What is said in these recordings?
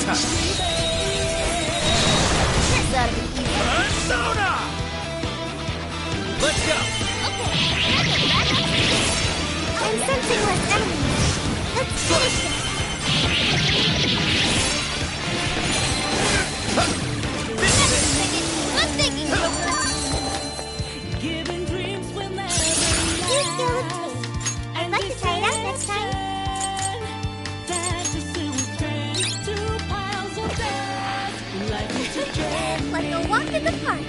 time. This ought to be easy. Persona! Let's go! Okay, I'm sensing less enemies. Let's finish this. I'm thinking. Giving dreams whenever Here's Skeleton. I'd like to try it out next time. Like a walk in the park.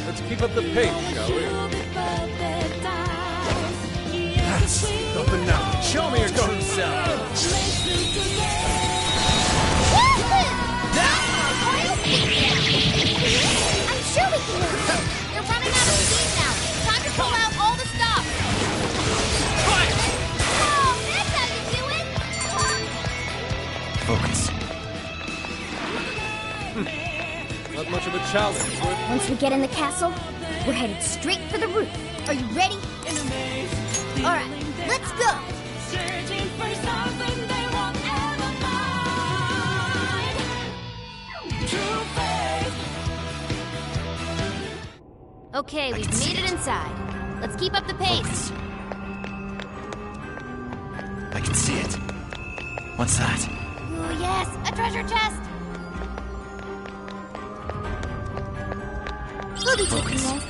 Let's keep up the pace, shall we? That's up and now. Show me your true self. I'm sure we can move it. You're running out of steam now. Time to pull out all the stops. Fire! Oh, that's how you do it. Focus. Not much of a challenge, but Once we get in the castle, we're headed straight for the roof. Are you ready? All right, let's go. Searching for something they won't ever find. True faith. Okay, we've made it inside. Let's keep up the pace. I can see it. What's that? Ooh, yes, a treasure chest. We'll be taking Focus. this.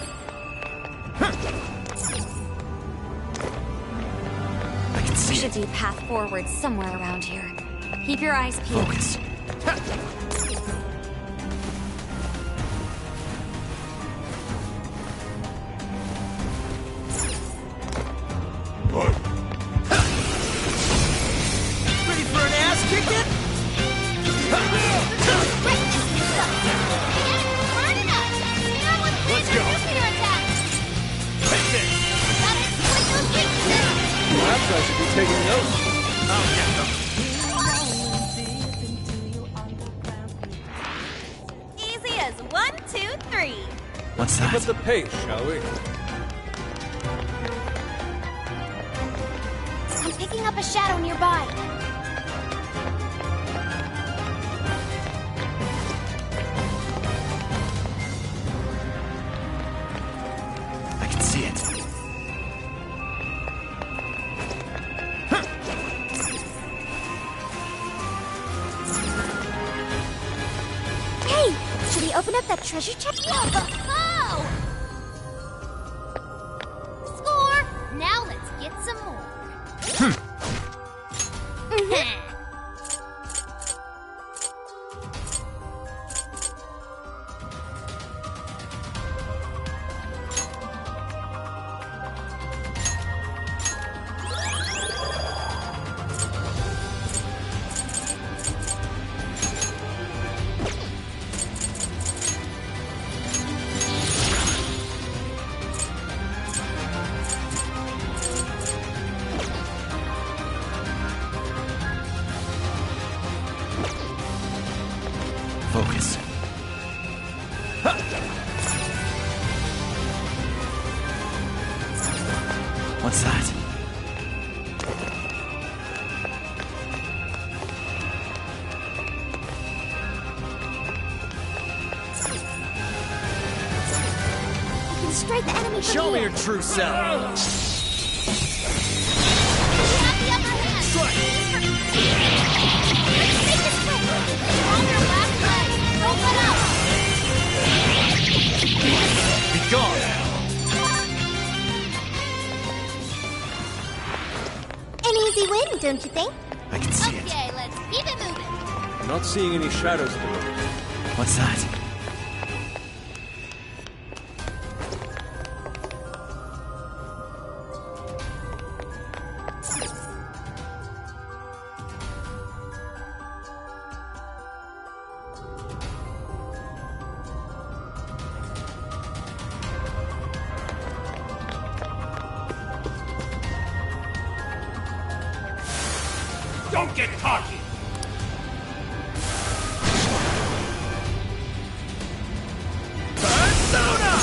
I can There see should it. be a path forward somewhere around here. Keep your eyes peeled. Focus. ready for an ass kicking? Let's go. Take this. Perhaps I should be taking notes. I'll get them. Easy as 1, 2, 3. What's Keep up that? the pace, shall we? I'm picking up a shadow nearby. I can see it. Hey, should we open up that treasure chest? Oh! Score! Now let's get some more. Focus. What's that? We can strike the enemy from Show me here. your true self. We have the upper hand. Strike. Let's make this quick. You're on your last leg. Don't let up. Be gone. An easy win, don't you think? I can see it. Okay, let's keep it moving. I'm not seeing any shadows at the moment. What's that? Don't get cocky! Persona!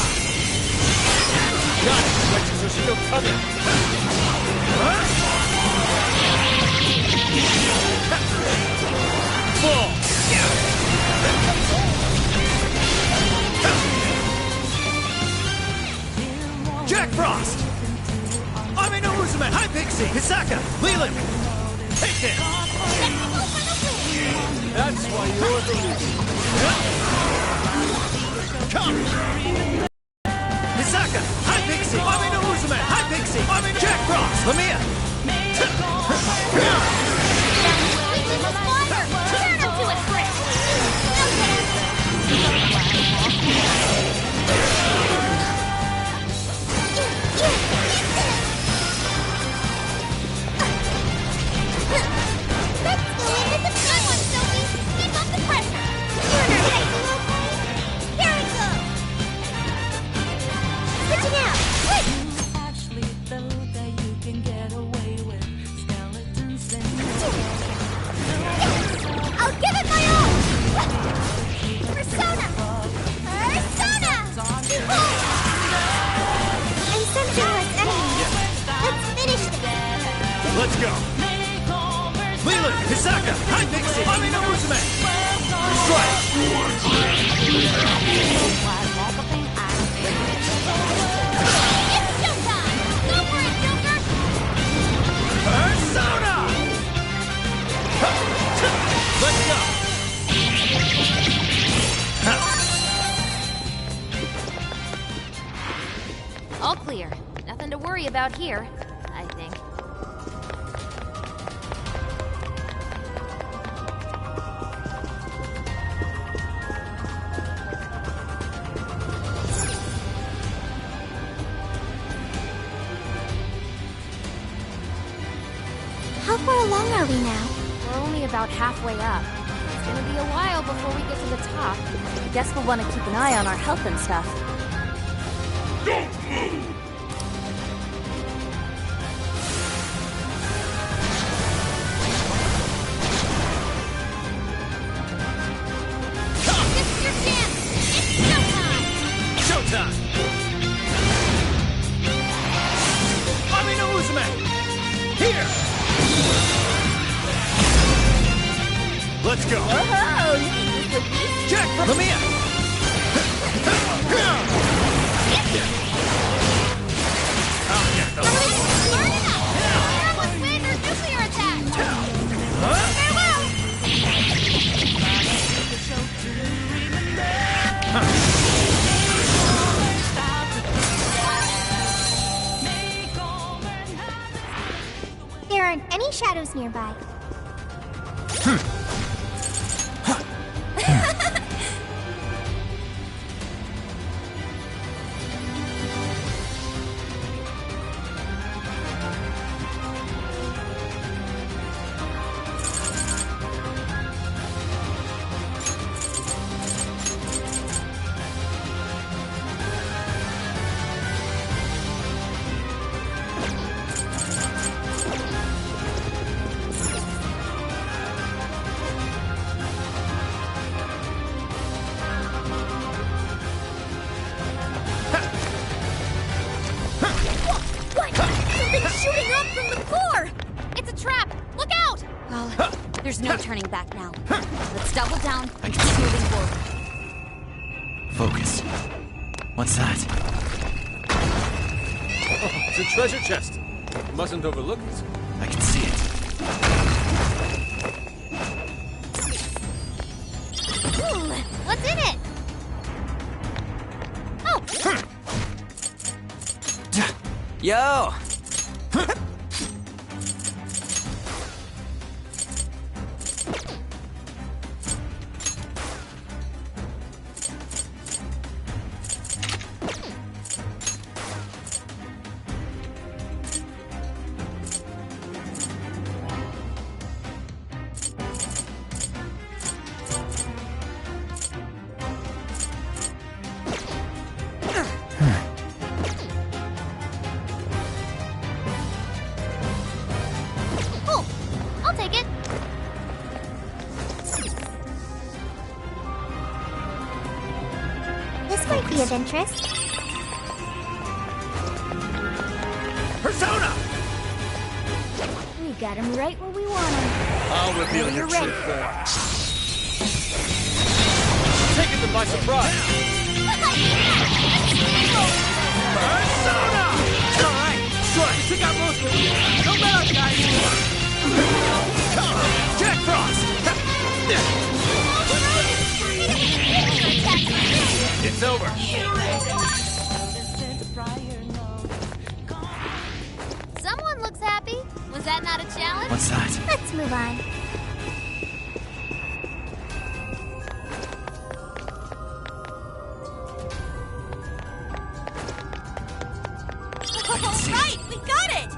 Got it! Let's so she don't come in. Ball! Hisaka! Leland! Take this! That's why you're the leader. Come! Hisaka! Hi, Pixie! Army no Horseman! Hi, Pixie! Army no Jack Frost! Lamia! Turn him to a brick! Let's go into the good one, Sophie! Keep up the pressure! You're in our cycle, okay? Here we go! Switching out! Quick! Actually thought that you can get away with skeletons and I'll give it my all! Persona! Persona! Behold! I'm sensing less enemies. Let's finish this! Let's go! Leland! Hisaka! Hi, Pixie! Army no Horseman! Strike! It's showtime! Go for it, Joker! Persona! Let's go! All clear. Nothing to worry about here, I think. How far along are we now? We're only about halfway up. It's gonna be a while before we get to the top. I guess we'll want to keep an eye on our health and stuff. This is your chance! It's showtime! Showtime! Army no Horseman! Here! Let's go! Whoa! Jack from Lamia! Burn it up! We're almost with their nuclear attack! Farewell! There aren't any shadows nearby. Shooting up from the core! It's a trap! Look out! Well, there's no turning back now. Let's double down and keep moving forward. Focus. What's that? Oh, it's a treasure chest. You mustn't overlook it. I can see it. What's in it? Oh! Yo! Cool. I'll take it. This might be of interest. Persona! We got him right where we want him. I'll reveal When your you're true ready. form. Taking them by surprise. Persona! Alright, strike. Took out most of them. No matter, guys. Someone looks happy. Was that not a challenge? What's that? Let's move on. Right, we got it!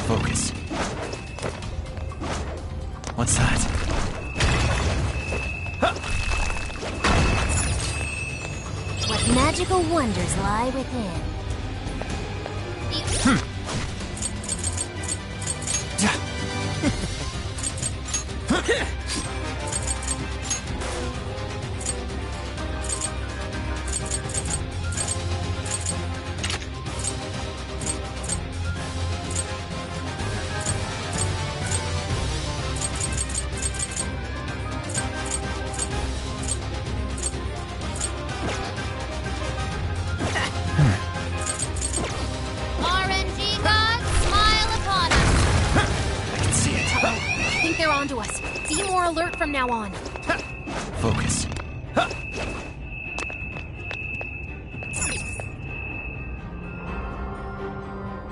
Focus. What's that? What magical wonders lie within? RNG gods, smile upon us. I can see it. I think they're onto us. Be more alert from now on. Focus.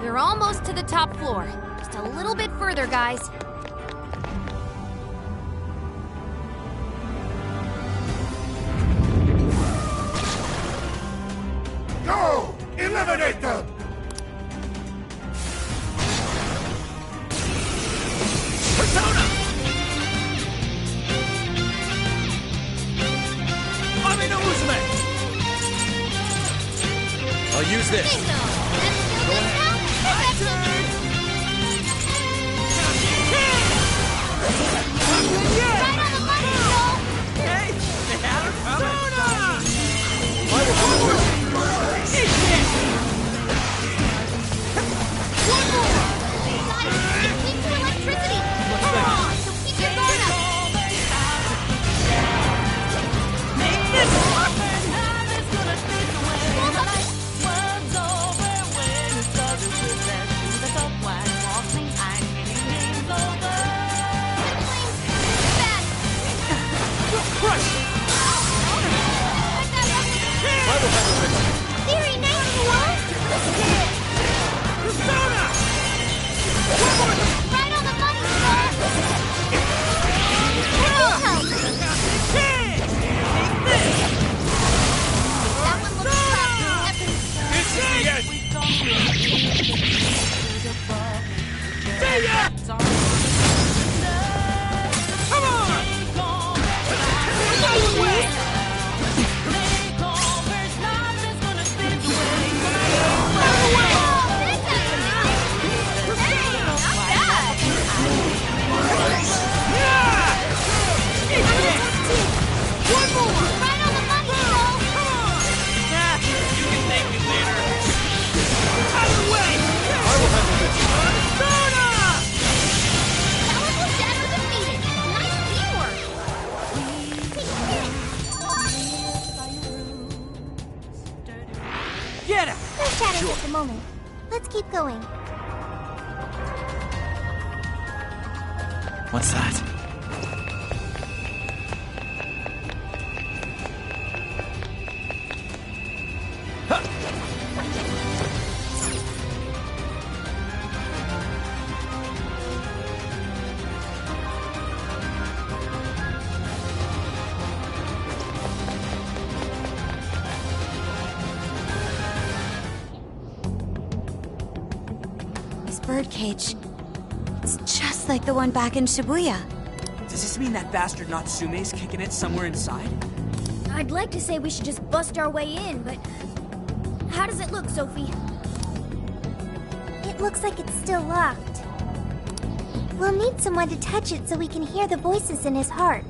We're almost to the top floor. Just a little bit further, guys. Go! Eliminate them! Persona! Mame no Uzume! I'll use this. Right on the money, Joel! Hey, they had her coming. One more! Guys, it keeps your electricity! Come on, so keep your guard up! Theory, nice right on the money, Joel! Full health! That one looks tough. This is the end! One more! Right on the money, Joel! You can thank me later. Out of the way! I will handle this. Powerful Shadow defeated! Nice teamwork! Get him! No shadows at the moment. Let's keep going. What's that? This birdcage. It's just like the one back in Shibuya. Does this mean that bastard Natsume's kicking it somewhere inside? I'd like to say we should just bust our way in, but... How does it look, Sophie? It looks like it's still locked. We'll need someone to touch it so we can hear the voices in his heart.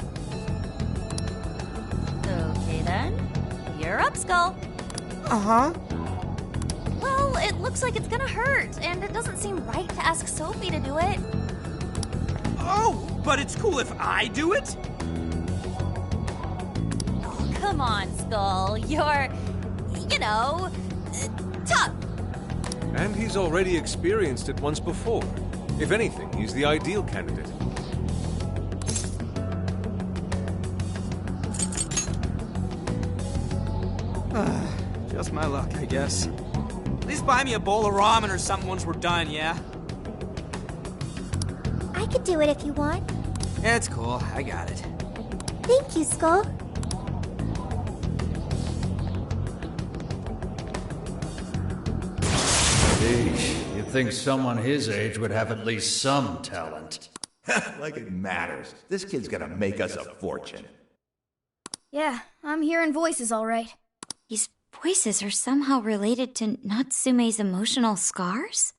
Okay then. You're up, Skull. Uh-huh. Well, it looks like it's gonna hurt, and it doesn't seem right to ask Sophie to do it. Oh, but it's cool if I do it? Oh, come on, Skull. You're, tough. And he's already experienced it once before. If anything, he's the ideal candidate. Just my luck, I guess. At least buy me a bowl of ramen or something once we're done, yeah? I could do it if you want. It's cool, I got it. Thank you, Skull. Sheesh, you'd think someone his age would have at least some talent. Like it matters. This kid's gonna make us a fortune. Yeah, I'm hearing voices all right. These voices are somehow related to Natsume's emotional scars?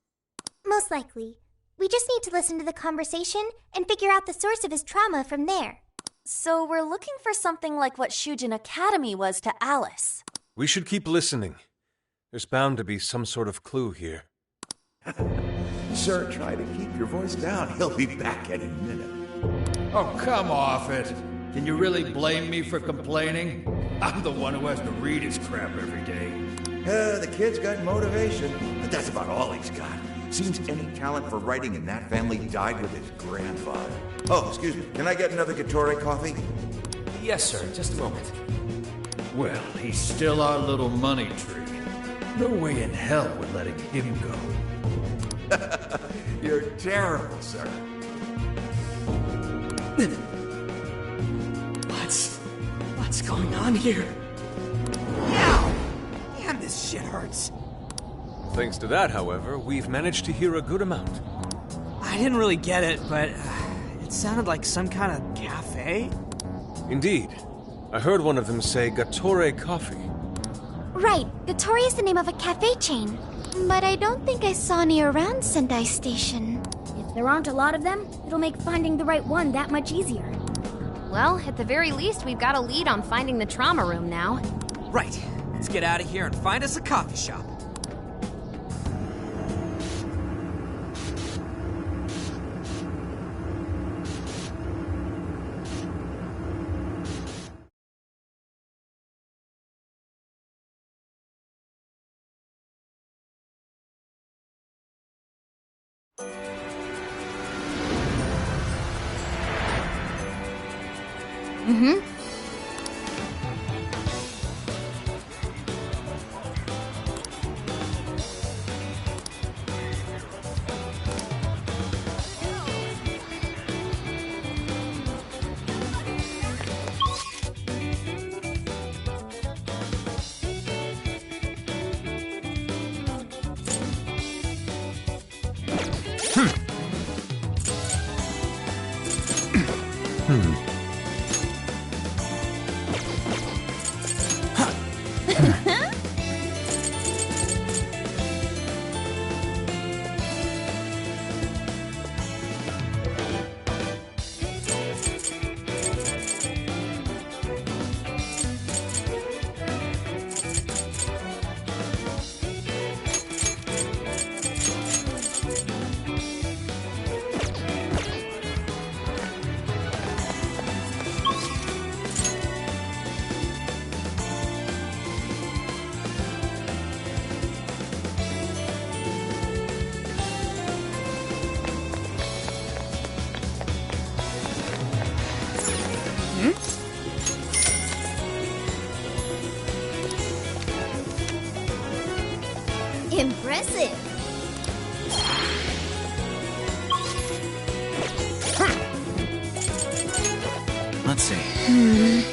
Most likely. We just need to listen to the conversation and figure out the source of his trauma from there. So we're looking for something like what Shujin Academy was to Alice. We should keep listening. There's bound to be some sort of clue here. Sir, try to keep your voice down. He'll be back any minute. Oh, come off it. Can you really blame me for complaining? I'm the one who has to read his crap every day. The kid's got motivation, but that's about all he's got. Seems any talent for writing in that family died with his grandfather. Oh, excuse me. Can I get another Gatorre Coffee? Yes, sir. Just a moment. Well, he's still our little money tree. No way in hell we're letting him go. You're terrible, sir. What's going on here? Ow! Damn, this shit hurts. Thanks to that, however, we've managed to hear a good amount. I didn't really get it, but it sounded like some kind of cafe. Indeed. I heard one of them say Gatorre Coffee. Right, Gatorre is the name of a cafe chain. But I don't think I saw any around Sendai Station. If there aren't a lot of them, it'll make finding the right one that much easier. Well, at the very least, we've got a lead on finding the trauma room now. Right, let's get out of here and find us a coffee shop. Impressive. Let's see.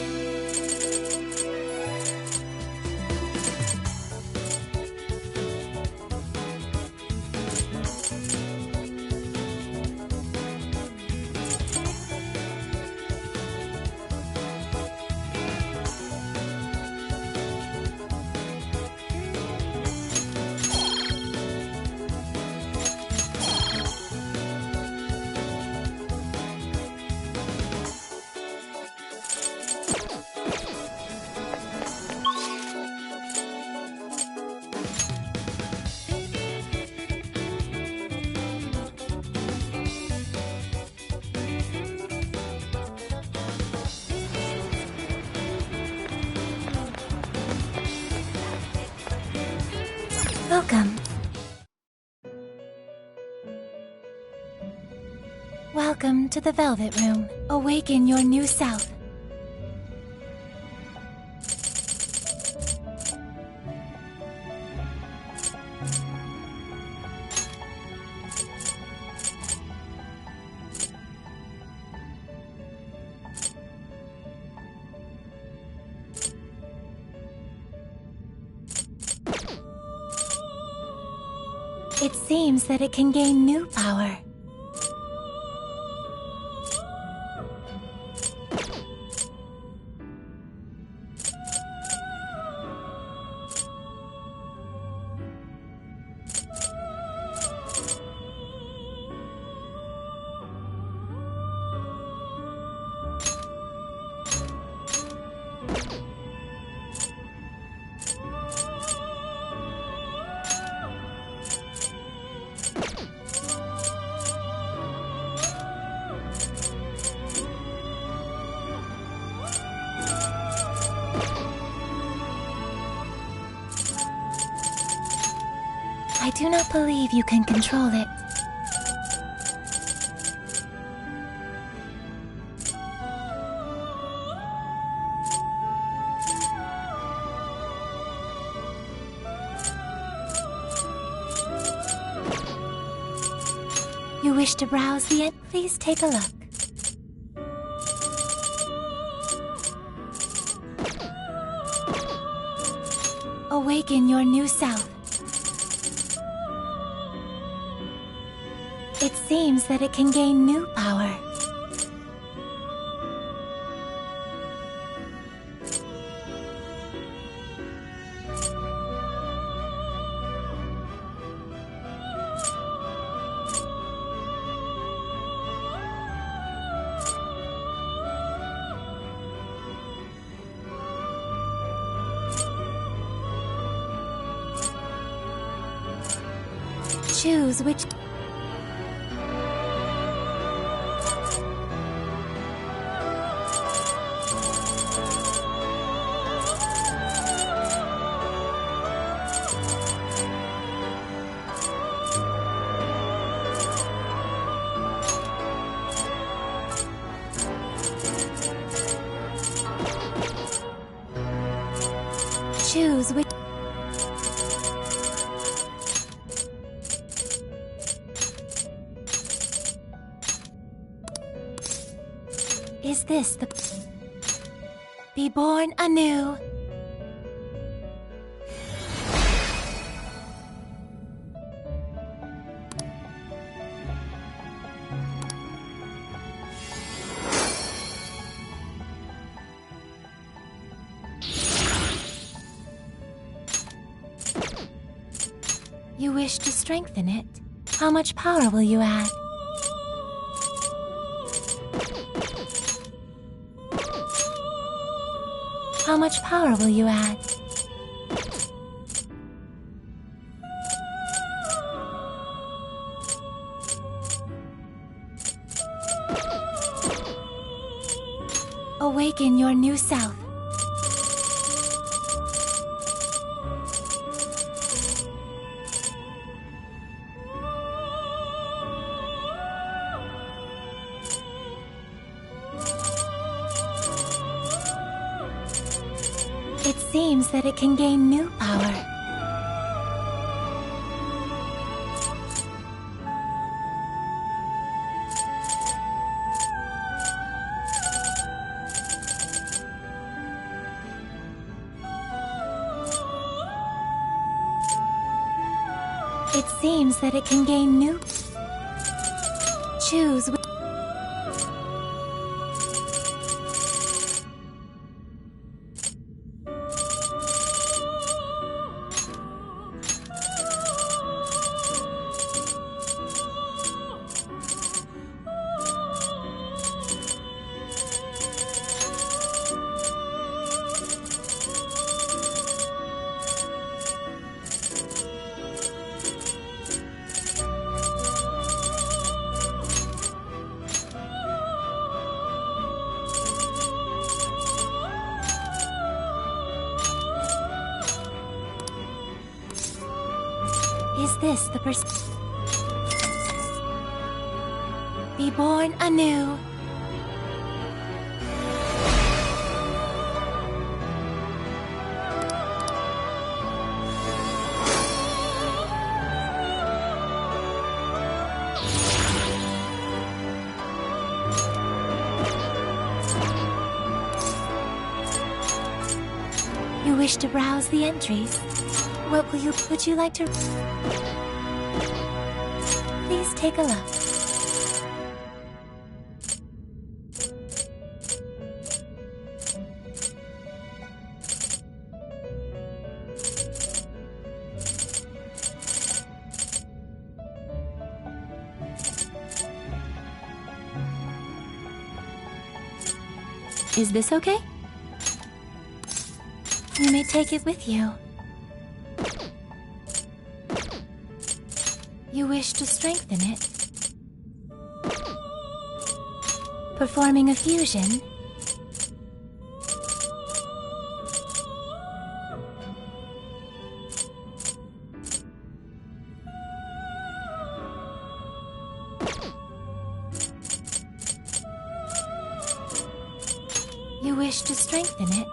Welcome. Welcome to the Velvet Room. Awaken your new self. It seems that it can gain new power. I do not believe you can control it. You wish to browse the end? Please take a look. Awaken your new self. It seems that it can gain new power. Choose which... Choose which... Is this the... Be born anew. You wish to strengthen it? How much power will you add? How much power will you add? Awaken your new self. It seems that it can gain new power. It seems that it can gain new... Choose... Is this the Be born anew. You wish to browse the entries? Would you like to... take a look. Is this okay? You may take it with you. You wish to strengthen it? Performing a fusion? You wish to strengthen it?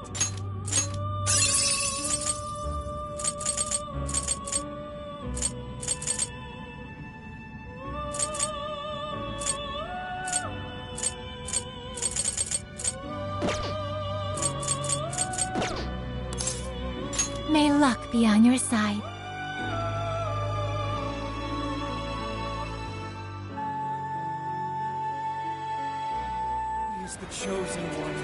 May luck be on your side. He's the chosen one.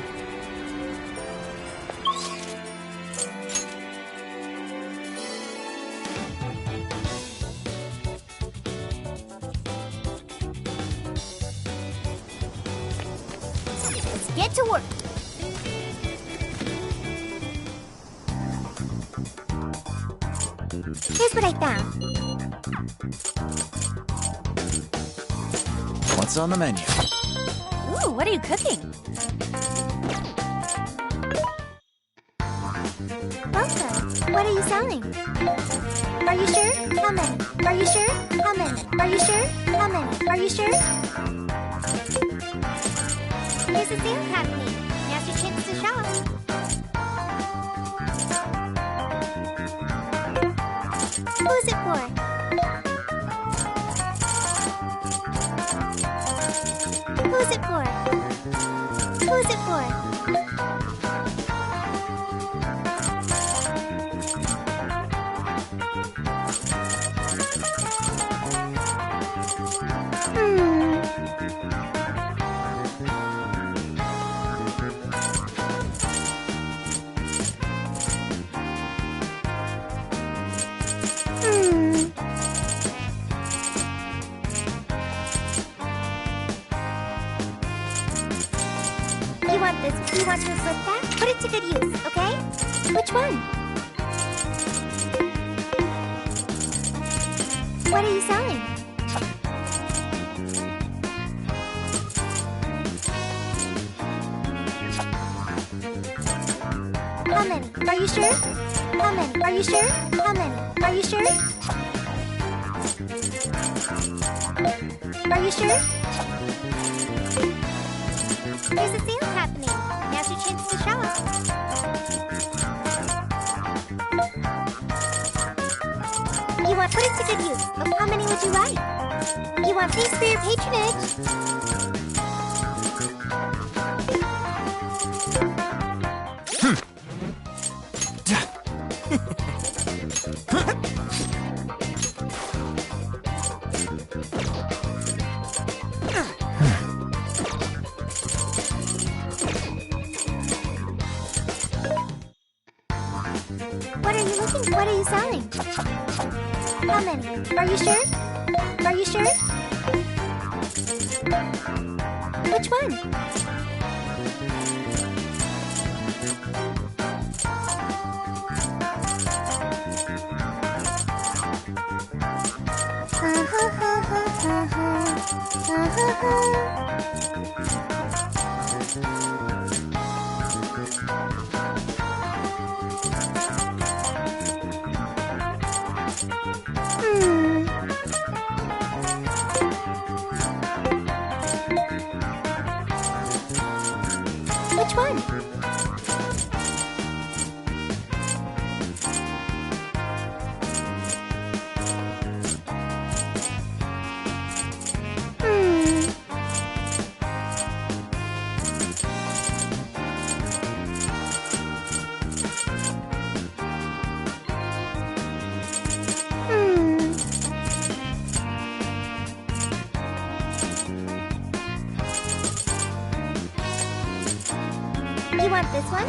Let's get to work. Here's what I found. What's on the menu? Ooh, what are you cooking? Welcome. What are you selling? Are you sure? How many? Are you sure? How many? Are you sure? How many? Are you sure? There's a sale happening. Now's your chance to shop. Who's it for? Who's it for? Who's it for? You want to flip that? Put it to good use, okay? Which one? What are you selling? How many? Are you sure? How many? Are you sure? How many? Are you sure? Are you sure? There's a sale happening. Now's your chance to shop. You want put it to good use. How many would you like? You want thanks for your patronage. What are you selling? How many? Are you sure? Are you sure? Which one? Which one? You want this one?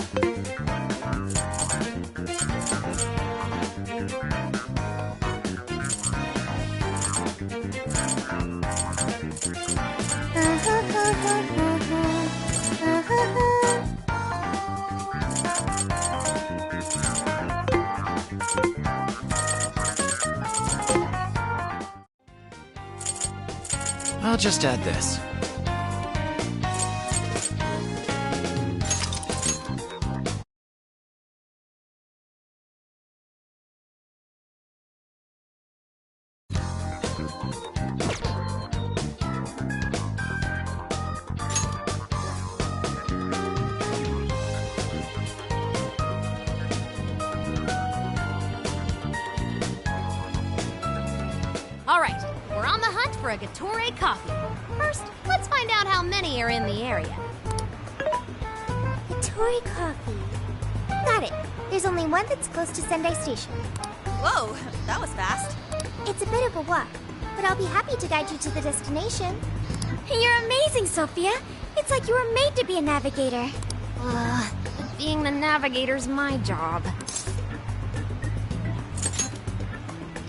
I'll just add this. All right, we're on the hunt for a Gatorre Coffee. First, let's find out how many are in the area. Gatorre Coffee. Got it. There's only one that's close to Sendai Station. Whoa, that was fast. It's a bit of a walk, but I'll be happy to guide you to the destination. You're amazing, Sophia. It's like you were made to be a navigator. But being the navigator's my job.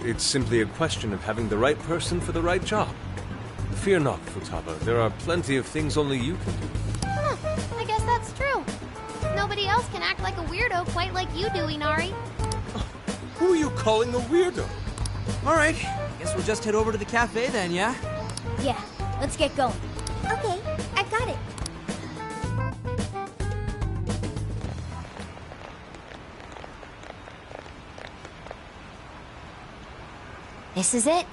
It's simply a question of having the right person for the right job. Fear not, Futaba. There are plenty of things only you can do. I guess that's true. Nobody else can act like a weirdo quite like you do, Inari. Who are you calling a weirdo? Alright, guess we'll just head over to the cafe then, yeah? Yeah, let's get going. Okay, I got it. This is it.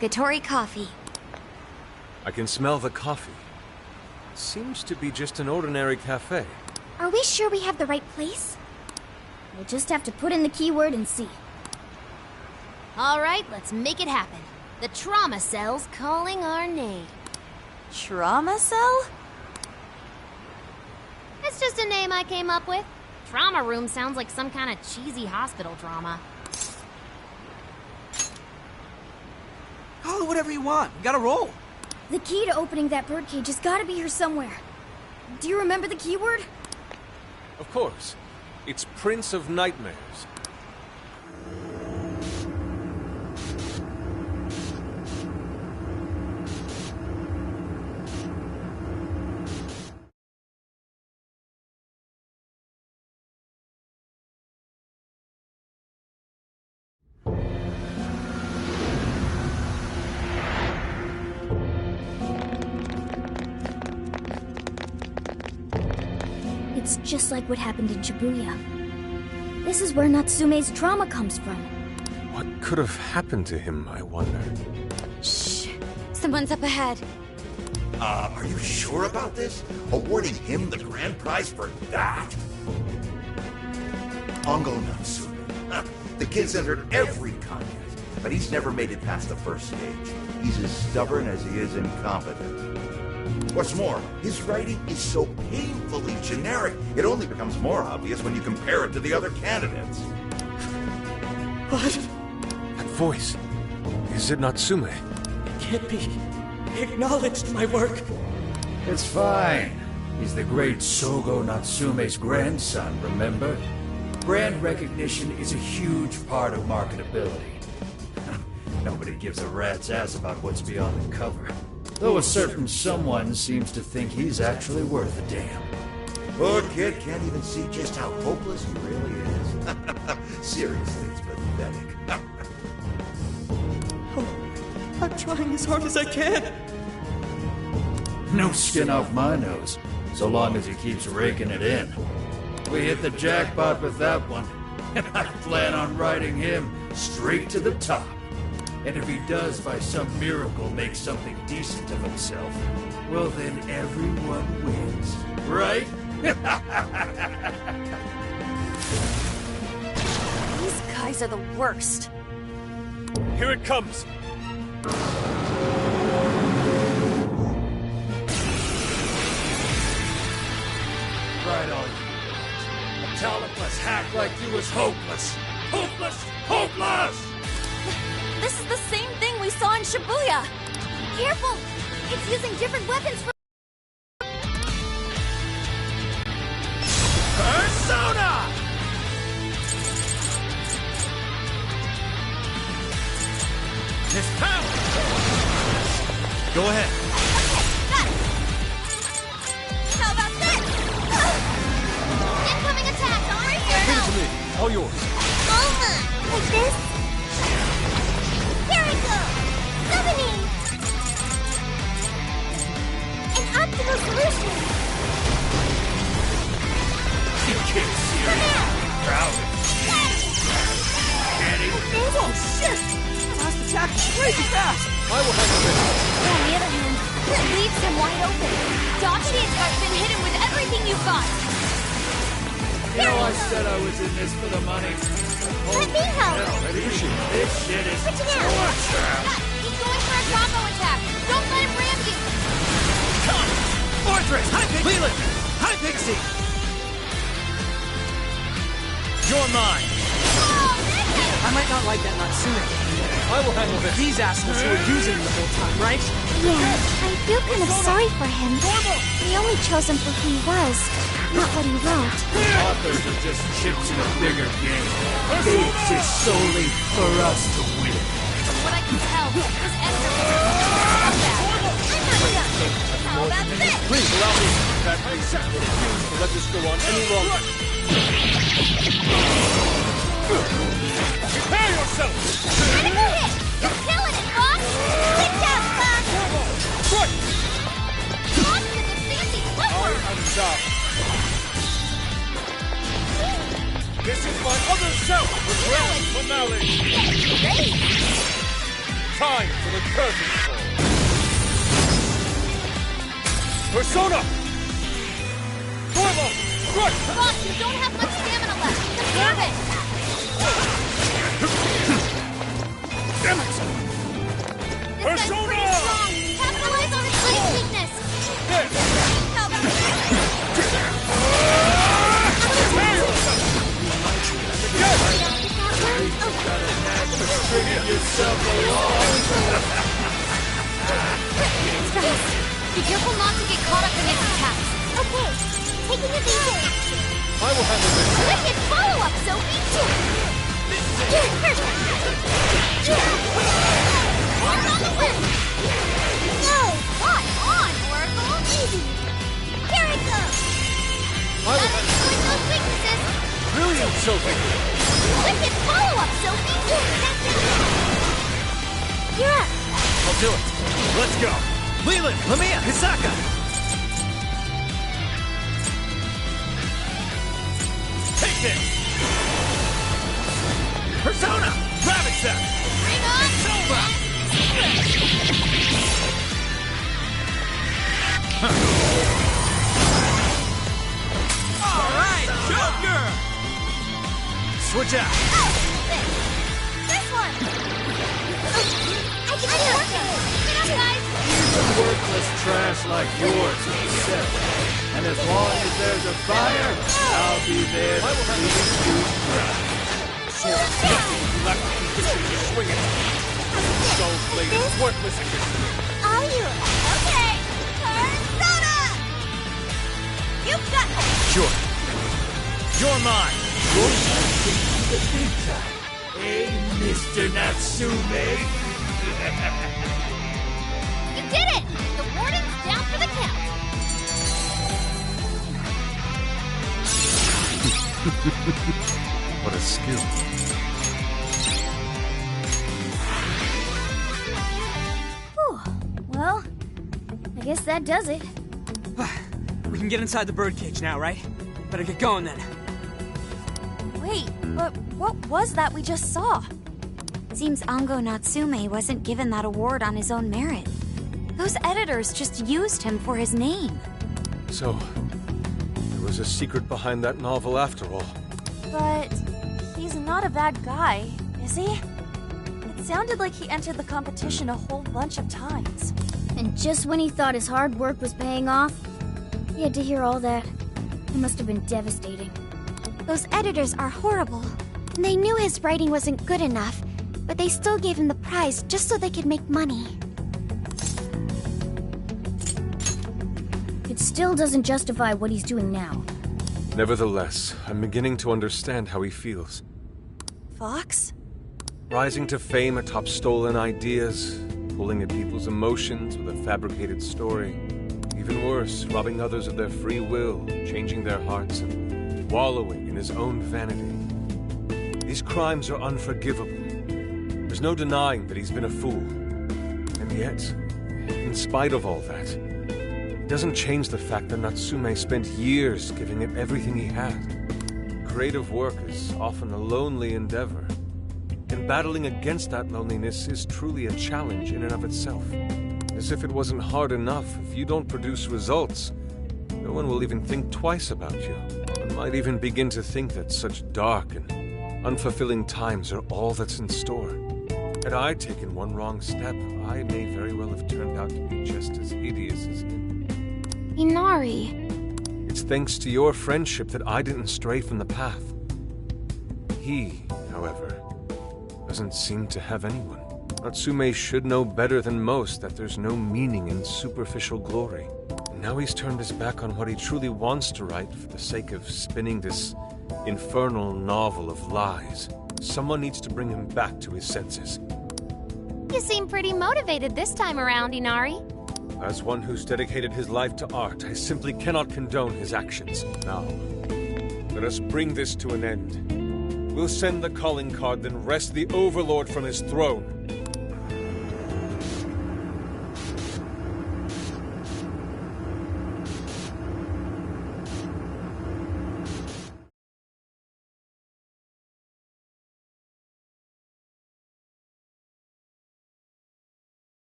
Gatorre Coffee. I can smell the coffee. Seems to be just an ordinary cafe. Are we sure we have the right place? We'll just have to put in the keyword and see. All right, let's make it happen. The trauma cell's calling our name. Trauma cell? It's just a name I came up with. Trauma room sounds like some kind of cheesy hospital drama. Call it whatever you want. We gotta roll. The key to opening that birdcage has got to be here somewhere. Do you remember the keyword? Of course. It's Prince of Nightmares. It's just like what happened in Shibuya. This is where Natsume's trauma comes from. What could have happened to him, I wonder? Shh. Someone's up ahead. Are you sure about this? Awarding him the grand prize for that? Ango Natsume. The kid's entered every contest, but he's never made it past the first stage. He's as stubborn as he is incompetent. What's more, his writing is so painfully generic, it only becomes more obvious when you compare it to the other candidates. What? That voice. Is it Natsume? Can't be acknowledged, my work. It's fine. He's the great Sogo Natsume's grandson, remember? Brand recognition is a huge part of marketability. Nobody gives a rat's ass about what's beyond the cover. Though a certain someone seems to think he's actually worth a damn. Poor kid can't even see just how hopeless he really is. Seriously, it's pathetic. I'm trying as hard as I can. No skin off my nose, so long as he keeps raking it in. We hit the jackpot with that one, and I plan on riding him straight to the top. And if he does, by some miracle, make something decent of himself, well then everyone wins, right? These guys are the worst. Here it comes! Right on you. A talentless hack like you was hopeless. Hopeless! Hopeless! This is the same thing we saw in Shibuya. Careful! It's using different weapons for... All yours. Like this? Here we go! Summoning! An optimal solution! Come here! Oh, shit! Lost the chapter crazy fast! I will handle this. On the other hand, it leaves him wide open. Dodge the attack, then hit him with everything you've got. You know, I said I was in this for the money. Let me help! This shit is so Switching out! Yeah, he's going for a combo attack. Don't let him ram you. Fortress! Hi, Pixie! Leland! Hi, Pixie! You're mine! I might not like that Natsume. I will handle this. These assholes who were using him the whole time, right? Yeah, I feel kind of sorry for him. We only chose him for who he was, not what he wrote. Authors are just chips in a bigger game. They exist solely for us to win. From what I can tell, this editor was I'm not done. How about this? Please allow me. That I refuse to let this go on any longer. Prepare yourself! critical hit. You're killing it, boss. Good job, Bob! Right! Boss with the fancy flipper. I'm down. This is my other self with grand finale. Ready? Time for the curtain call. Persona! Formal! Strike! Boss, you don't have much stamina left. Conserve it. Damn it! This guy's Persona! pretty strong. Capitalize on his leg weakness. There! How about Prepare yourself! Yes! Yourself along. Be careful not to get caught up in his attacks. Okay, taking evasive action. I will handle this. Wicked follow-up, Sophie! Arm on the whip! Go! What on, Oracle? Easy! Here it goes! I will Gotta handle exploit those weaknesses! Brilliant, Sophie! Wicked follow-up, Sophie! You're up! I'll do it. Let's go. Leland, Lamia, Hisaka! Take this! Persona! Rabbit Sack! Bring on! Silva! Alright, Joker! Switch out! This one! I can do it! Get up, guys! Even worthless trash like yours will accept. And as long as there's a fire, I'll be there to keep you dry. Lack of conviction to swing it. Dull blade is worthless against me. Are you? Okay! Persona! You've got this! Sure. You're mine! The big time. Hey, Mr. Natsume. You did it! The warden's down for the count! What a skill. Whew. Well, I guess that does it. We can get inside the birdcage now, right? Better get going then. Wait, but what was that we just saw? Seems Ango Natsume wasn't given that award on his own merit. Those editors just used him for his name. So, there was a secret behind that novel after all. But he's not a bad guy, is he? It sounded like he entered the competition a whole bunch of times. And just when he thought his hard work was paying off, he had to hear all that. It must have been devastating. Those editors are horrible. They knew his writing wasn't good enough, but they still gave him the prize just so they could make money. It still doesn't justify what he's doing now. Nevertheless, I'm beginning to understand how he feels. Fox? Rising to fame atop stolen ideas, pulling at people's emotions with a fabricated story. Even worse, robbing others of their free will, changing their hearts, and wallowing in his own vanity. These crimes are unforgivable. There's no denying that he's been a fool. And yet, in spite of all that, it doesn't change the fact that Natsume spent years giving it everything he had. Creative work is often a lonely endeavor, and battling against that loneliness is truly a challenge in and of itself. As if it wasn't hard enough, if you don't produce results, no one will even think twice about you. One might even begin to think that such dark and unfulfilling times are all that's in store. Had I taken one wrong step, I may very well have turned out to be just as hideous as him. Inari. It's thanks to your friendship that I didn't stray from the path. He, however, doesn't seem to have anyone. Natsume should know better than most that there's no meaning in superficial glory. And now he's turned his back on what he truly wants to write for the sake of spinning this infernal novel of lies. Someone needs to bring him back to his senses. You seem pretty motivated this time around, Inari. As one who's dedicated his life to art, I simply cannot condone his actions. Now, let us bring this to an end. We'll send the calling card, then wrest the Overlord from his throne.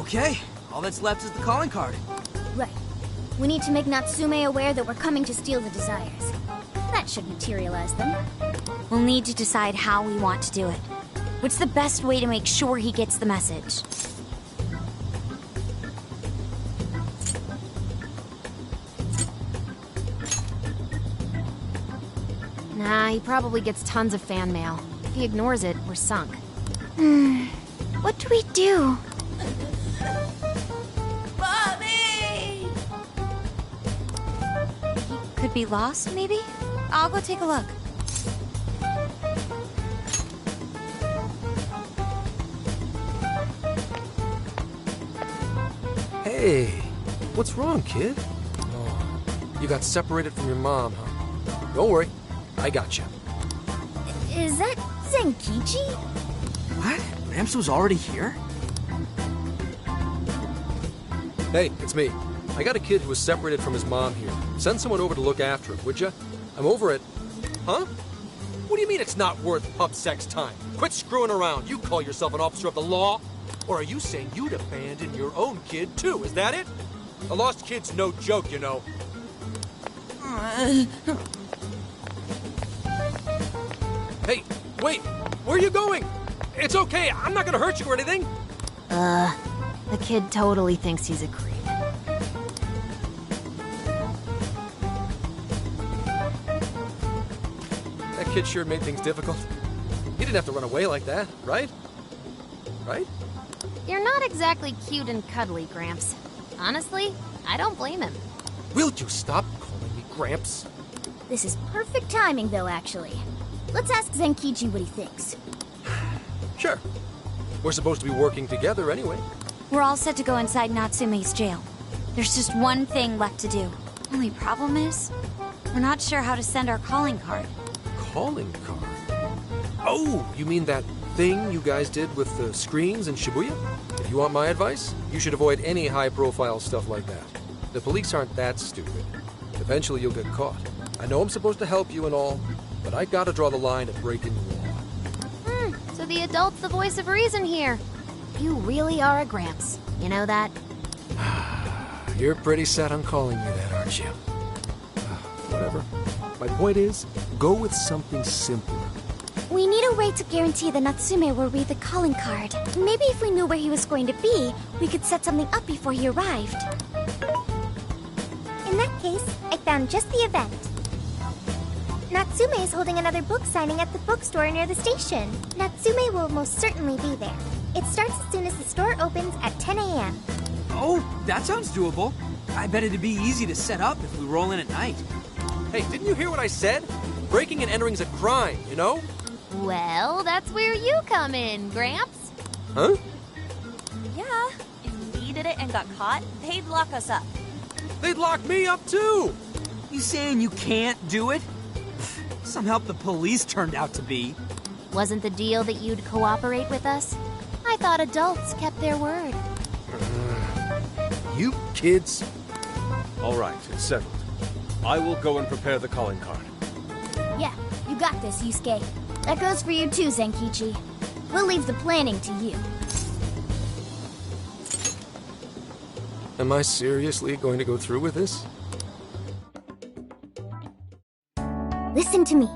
Okay, all that's left is the calling card. Right. We need to make Natsume aware that we're coming to steal the desires. That should materialize them. We'll need to decide how we want to do it. What's the best way to make sure he gets the message? Nah, he probably gets tons of fan mail. If he ignores it, we're sunk. What do we do? Mommy! He could be lost, maybe? I'll go take a look. Hey, what's wrong, kid? Oh, you got separated from your mom, huh? Don't worry, I got you. Is that Zenkichi? What? Gramps was already here? Hey, it's me. I got a kid who was separated from his mom here. Send someone over to look after him, would ya? I'm over it. Huh? What do you mean it's not worth pub sex time? Quit screwing around. You call yourself an officer of the law? Or are you saying you'd abandon your own kid, too? Is that it? A lost kid's no joke, you know. Hey, wait! Where are you going? It's okay, I'm not gonna hurt you or anything! The kid totally thinks he's a creep. That kid sure made things difficult. He didn't have to run away like that, right? Right? You're not exactly cute and cuddly, Gramps. Honestly, I don't blame him. Will you stop calling me Gramps? This is perfect timing, though, actually. Let's ask Zenkichi what he thinks. Sure. We're supposed to be working together anyway. We're all set to go inside Natsume's jail. There's just one thing left to do. Only problem is, we're not sure how to send our calling card. Calling card? Oh, you mean that thing you guys did with the screens in Shibuya? If you want my advice, you should avoid any high-profile stuff like that. The police aren't that stupid. Eventually you'll get caught. I know I'm supposed to help you and all, but I gotta draw the line at breaking the law. So the adult's the voice of reason here. You really are a Gramps. You know that? You're pretty set on calling me that, aren't you? Whatever. My point is, go with something simpler. We need a way to guarantee that Natsume will read the calling card. Maybe if we knew where he was going to be, we could set something up before he arrived. In that case, I found just the event. Natsume is holding another book signing at the bookstore near the station. Natsume will most certainly be there. It starts as soon as the store opens at 10 a.m. Oh, that sounds doable. I bet it'd be easy to set up if we roll in at night. Hey, didn't you hear what I said? Breaking and entering's a crime, you know? Well, that's where you come in, Gramps. Huh? Yeah, if we did it and got caught, they'd lock us up. they'd lock me up too! You saying you can't do it? Some help the police turned out to be. Wasn't the deal that you'd cooperate with us? I thought adults kept their word. You kids. All right, it's settled. I will go and prepare the calling card. Yeah, you got this, Yusuke. That goes for you too, Zenkichi. We'll leave the planning to you. Am I seriously going to go through with this? Listen to me.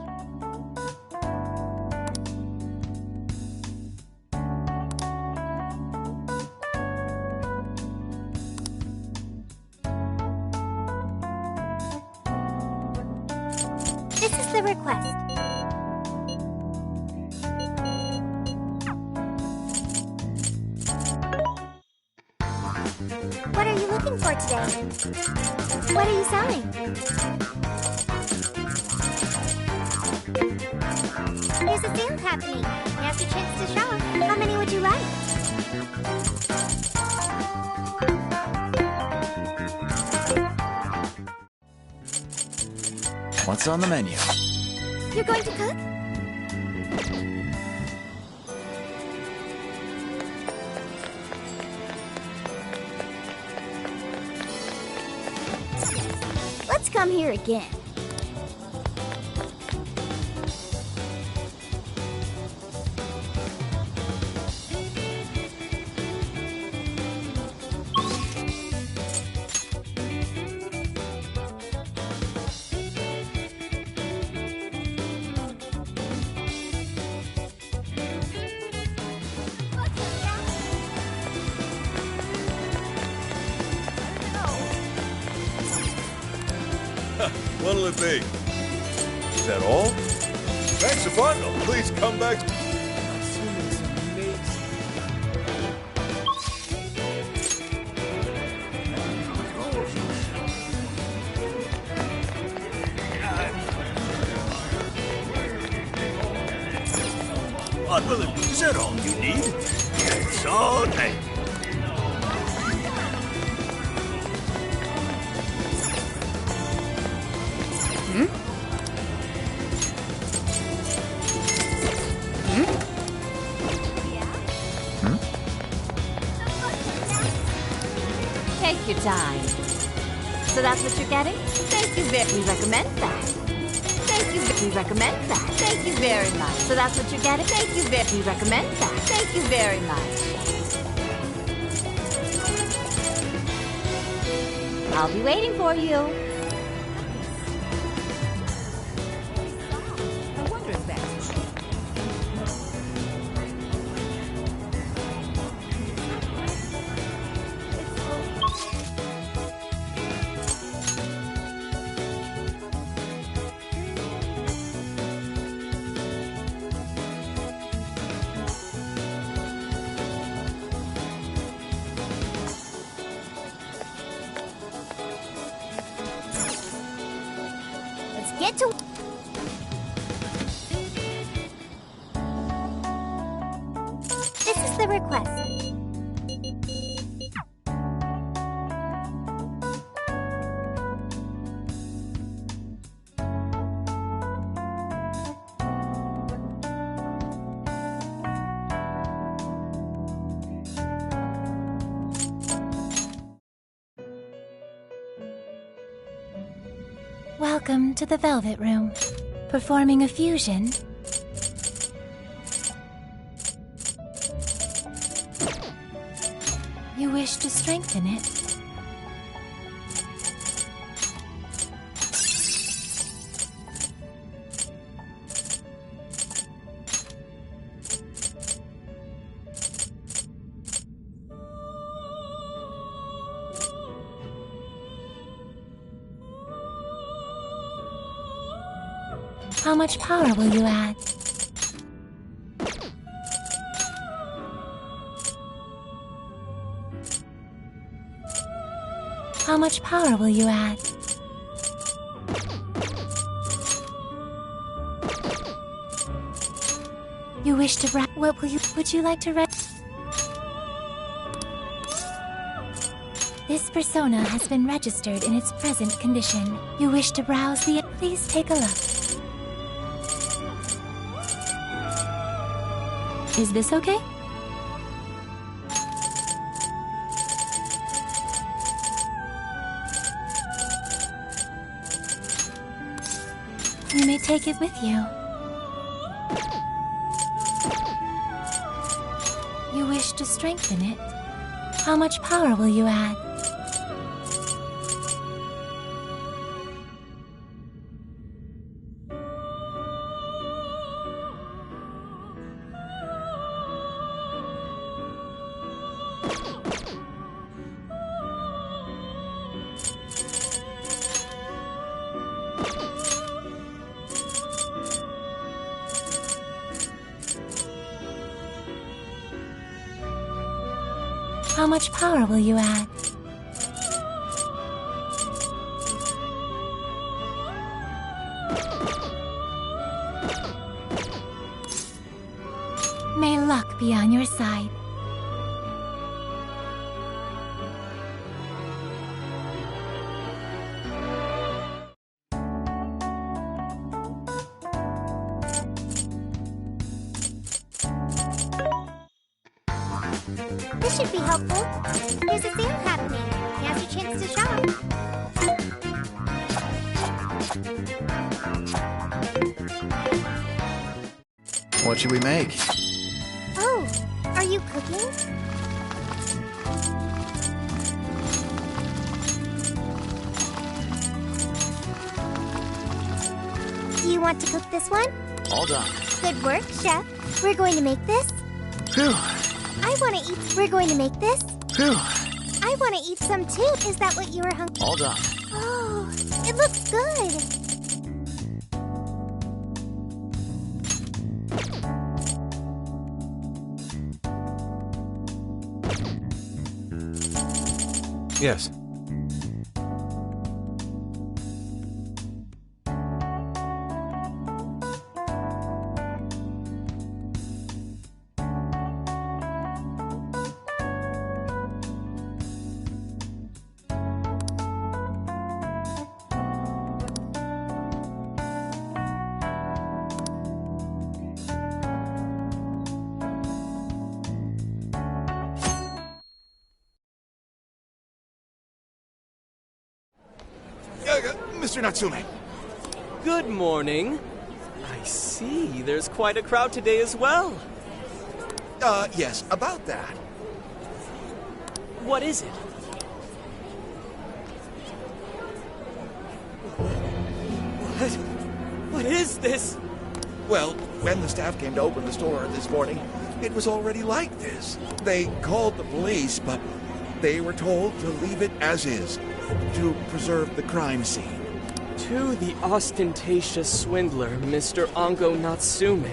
This is the request. What are you looking for today? What are you selling? There's a sale happening. Now's your chance to shop. How many would you like? What's on the menu? You're going to cook? Let's come here again. What'll it be? Is that all? Thanks a bundle. Please come back. Unbelievable. Is that all you need? It's all day. Take your time. So that's what you're getting? Thank you very much. We recommend that. Thank you. We recommend that. Thank you very much. So that's what you're getting? Thank you very. We recommend that. Thank you very much. I'll be waiting for you. I wonder if that's... Get to... This is the request. Welcome to the Velvet Room. Performing a fusion. You wish to strengthen it. How much power will you add? How much power will you add? You wish to would you like to This persona has been registered in its present condition. You wish to browse the... Please take a look. Is this okay? You may take it with you. You wish to strengthen it? How much power will you add? How much power will you add? May luck be on your side. This should be helpful. There's a sale happening. Now's your chance to shop. What should we make? Oh, are you cooking? Do you want to cook this one? All done. Good work, Chef. We're going to make this. Phew. I want to eat. We're going to make this. Phew. I want to eat some too. Is that what you were hungry? All done. Oh, it looks good. Yes. Mr. Natsume. Good morning. I see. There's quite a crowd today as well. Yes, about that. What is it? What is this? Well, when the staff came to open the store this morning, it was already like this. They called the police, but they were told to leave it as is, to preserve the crime scene. To the ostentatious swindler, Mr. Ango Natsume.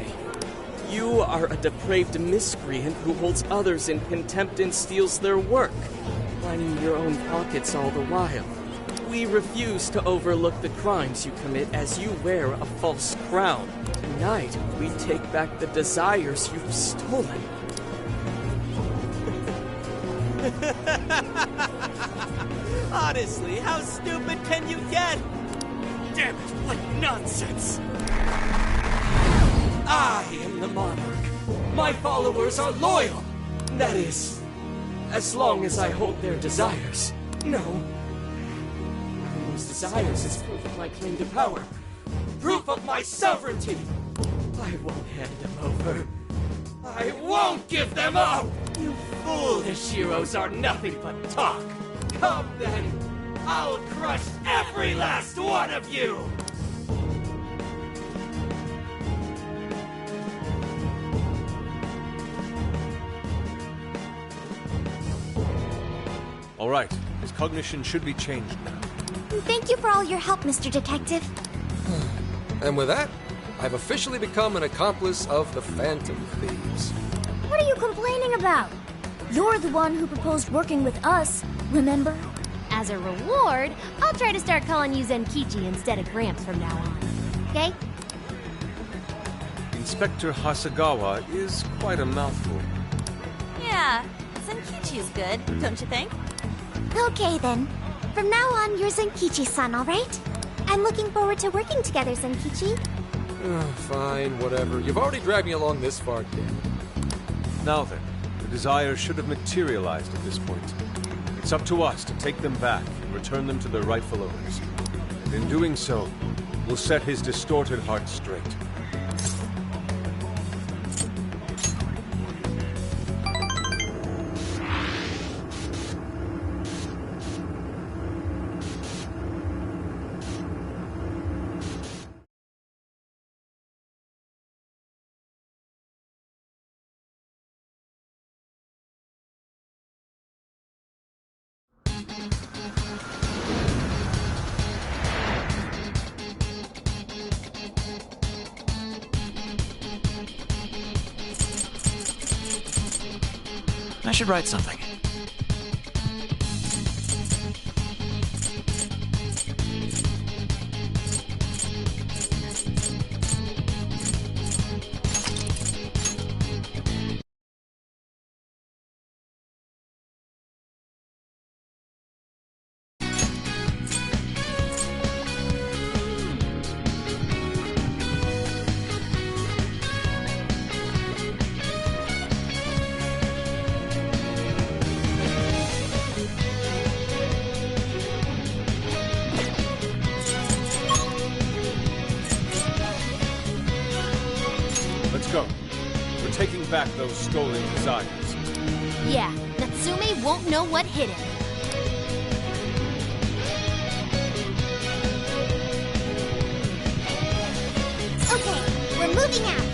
You are a depraved miscreant who holds others in contempt and steals their work, lining your own pockets all the while. We refuse to overlook the crimes you commit as you wear a false crown. Tonight, we take back the desires you've stolen. Honestly, how stupid can you get? Damn it, what nonsense! I am the monarch. My followers are loyal. That is, as long as I hold their desires. No. Having those desires is proof of my claim to power. Proof of my sovereignty. I won't hand them over. I won't give them up! You foolish heroes are nothing but talk. Come then! I'll crush every last one of you! All right. His cognition should be changed now. Thank you for all your help, Mr. Detective. And with that, I've officially become an accomplice of the Phantom Thieves. What are you complaining about? You're the one who proposed working with us, remember? As a reward, I'll try to start calling you Zenkichi instead of Gramps from now on. Okay? Inspector Hasagawa is quite a mouthful. Yeah, Zenkichi is good, don't you think? Okay then. From now on, you're Zenkichi-san, alright? I'm looking forward to working together, Zenkichi. Fine, whatever. You've already dragged me along this far, kid. Now then, the desires should have materialized at this point. It's up to us to take them back and return them to their rightful owners. And in doing so, we'll set his distorted heart straight. I should write something. Go. We're taking back those stolen desires. Yeah, Natsume won't know what hit him. Okay, we're moving out.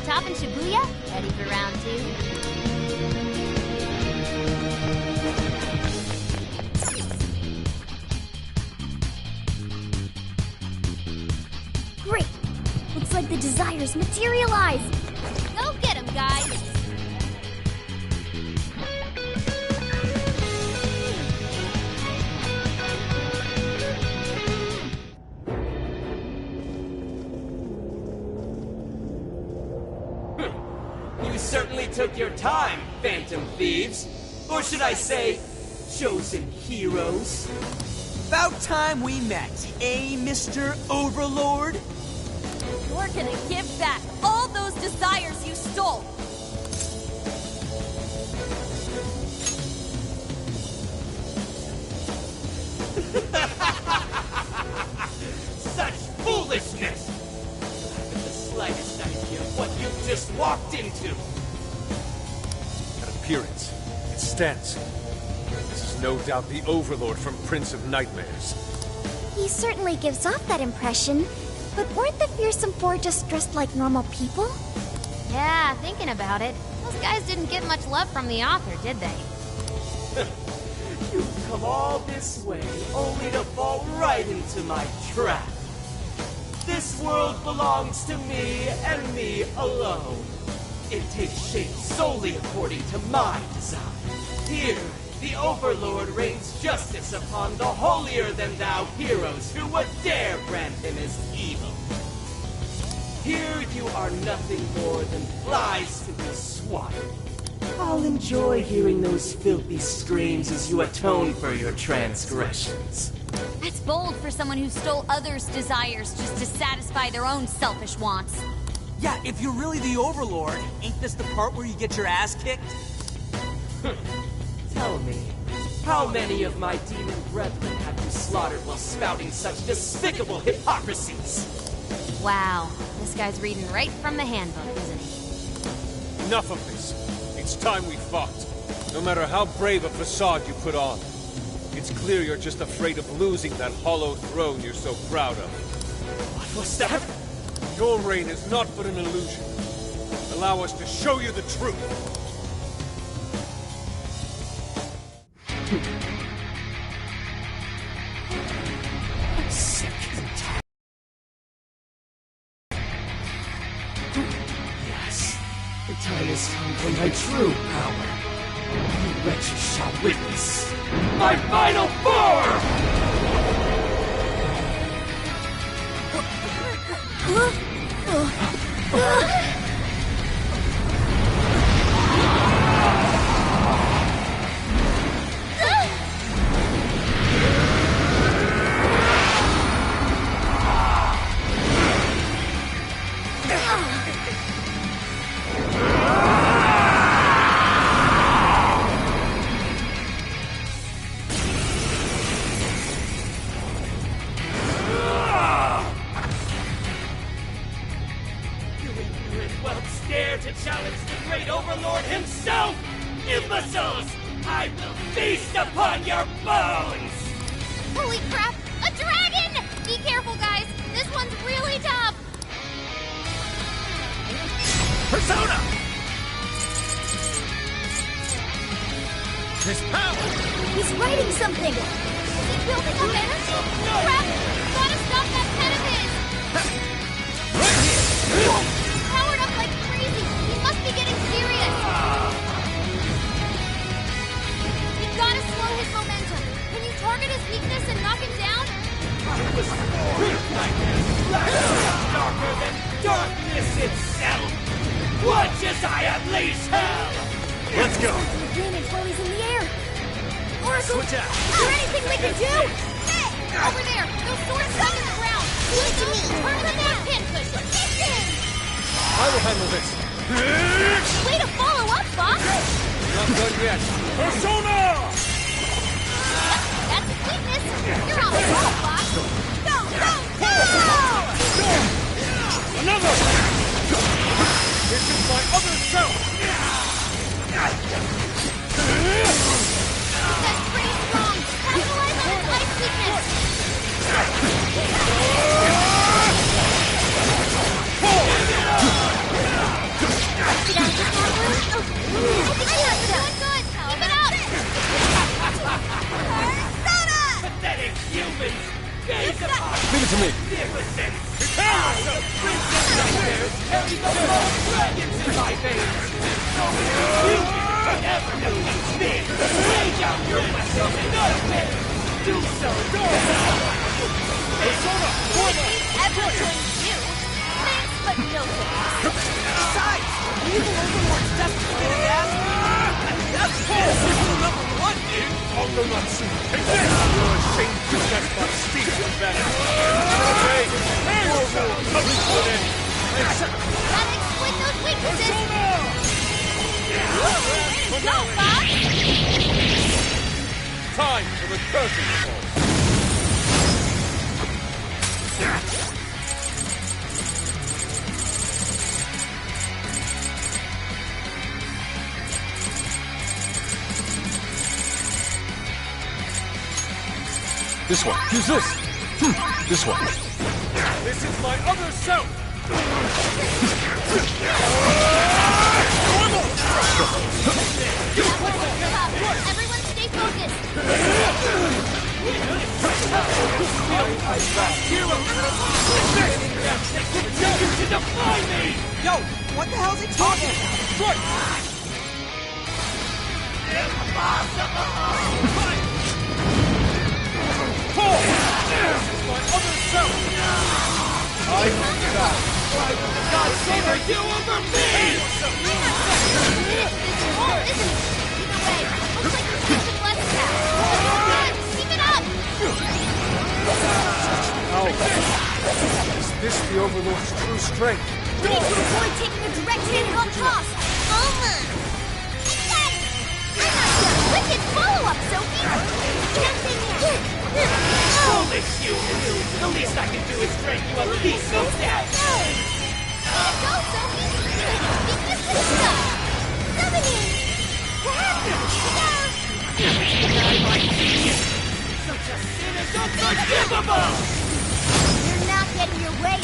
Top in Shibuya? Ready for round 2? Great! Looks like the desires materialized! Go get him, guys! You certainly took your time, Phantom Thieves. Or should I say, chosen heroes. About time we met, eh, Mr. Overlord? You're gonna give back all those desires you stole! Such foolishness! understands. This is no doubt the Overlord from Prince of Nightmares. He certainly gives off that impression, but weren't the fearsome four just dressed like normal people? Yeah, thinking about it, those guys didn't get much love from the author, did they? You've come all this way only to fall right into my trap. This world belongs to me and me alone. It takes shape solely according to my design. Here, the Overlord rains justice upon the holier-than-thou heroes who would dare brand him as evil. Here you are nothing more than flies to be swatted. I'll enjoy hearing those filthy screams as you atone for your transgressions. That's bold for someone who stole others' desires just to satisfy their own selfish wants. Yeah, if you're really the Overlord, ain't this the part where you get your ass kicked? Tell me, how many of my demon brethren have you slaughtered while spouting such despicable hypocrisies? Wow, this guy's reading right from the handbook, isn't he? Enough of this. It's time we fought. No matter how brave a facade you put on. It's clear you're just afraid of losing that hollow throne you're so proud of. What was that? Your reign is not but an illusion. Allow us to show you the truth. I'm sick and tired. Yes, the time has come for my true power. You wretches shall witness my final form! Holy crap! A dragon! Be careful, guys! This one's really tough! Persona! His power! He's writing something! Is he building up energy? Crap! Gotta stop that pen of his! Right here! He's powered up like crazy! He must be getting serious! You've gotta slow his momentum! Can you target his weakness and knock him down? I was born nightmares darker than darkness itself! Watch as I unleash hell! Let's go! The damage while he's in the air! Oracle! Switch out! Is there anything we can do? Over there! Those swords stuck in the ground! Use those to turn them into pin cushions! I will handle this. Way to follow up, Fox! Not done yet. Persona! That's his weakness! You're on the roll, Fox! Go, go, go! Another! This is my other self! This guy's pretty strong! Capitalize on his ice weakness! Did I just have one? I think you're doing good! Keep it up! Pathetic humans! Gaze upon Give it to me! magnificence! I, the Prince of Nightmares, carry the most dragons in my veins! You can never defeat me! Lay down your weapons and nightmares! Do so now! Persona! Ever join you? Thanks, but no thanks. Besides, evil Overlord's destined to get his ass beat. That's rule number one, dude. Ango Natsume, take this! You're ashamed to possess my steel and vanity. Okay, your rule comes to an end. Gotta exploit those weaknesses! Go, Fox! Time for the curtain call. This one. Use this. This one. This is my other self! Everyone stay focused! To defy me! Yo, what the hell's he talking about? Paul! This is my other self! I want that! Why would the gods favor you over me? Either way, looks like we're taking less attack. Keep it up! How? Is this the Overlord's true strength? We need to avoid taking a direct hit at all costs. I'm not done. Wicked follow-up, Sophie! Nothing yet. Foolish you! The least I can do is drag you a piece of that! Go, Sophie! Beat this to the stuff! Summoning! What happened? Deny my genius! Such a sin is unforgivable! You're not getting your way.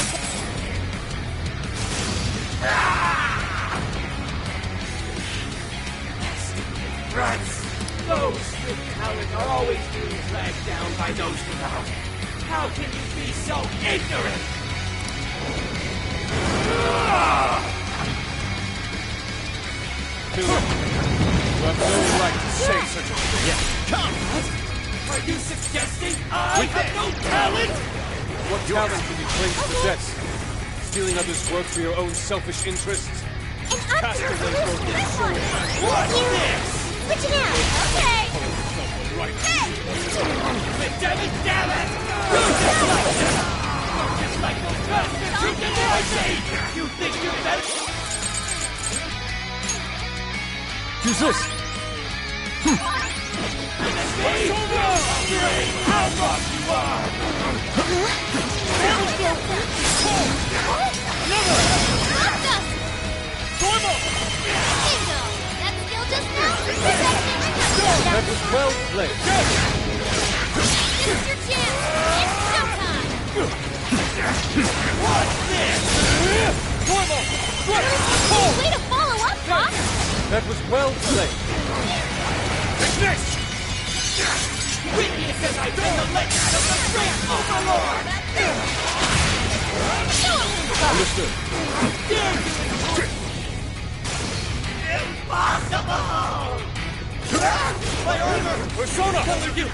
Stupid rats! Those with talent are always being dragged down by those without. How can you be so ignorant? You have no right to say such a thing. Yeah. Come! Are you suggesting I have no talent? What talent can you claim to possess? Stealing others' work for your own selfish interests? Cast away your soul. What's this? Switch it out! Okay! Right. Damn it! You're just like those bastards who denied me! You think you're better? Use this! How wrong you are! Bingo! That skill just now? That was well played. This is your chance! It's showtime! What's this? Way to follow up, Doc! That was well played. This! Witness as I bring the legend of the great Overlord! Understood. Impossible! My armor! Persona! Color you!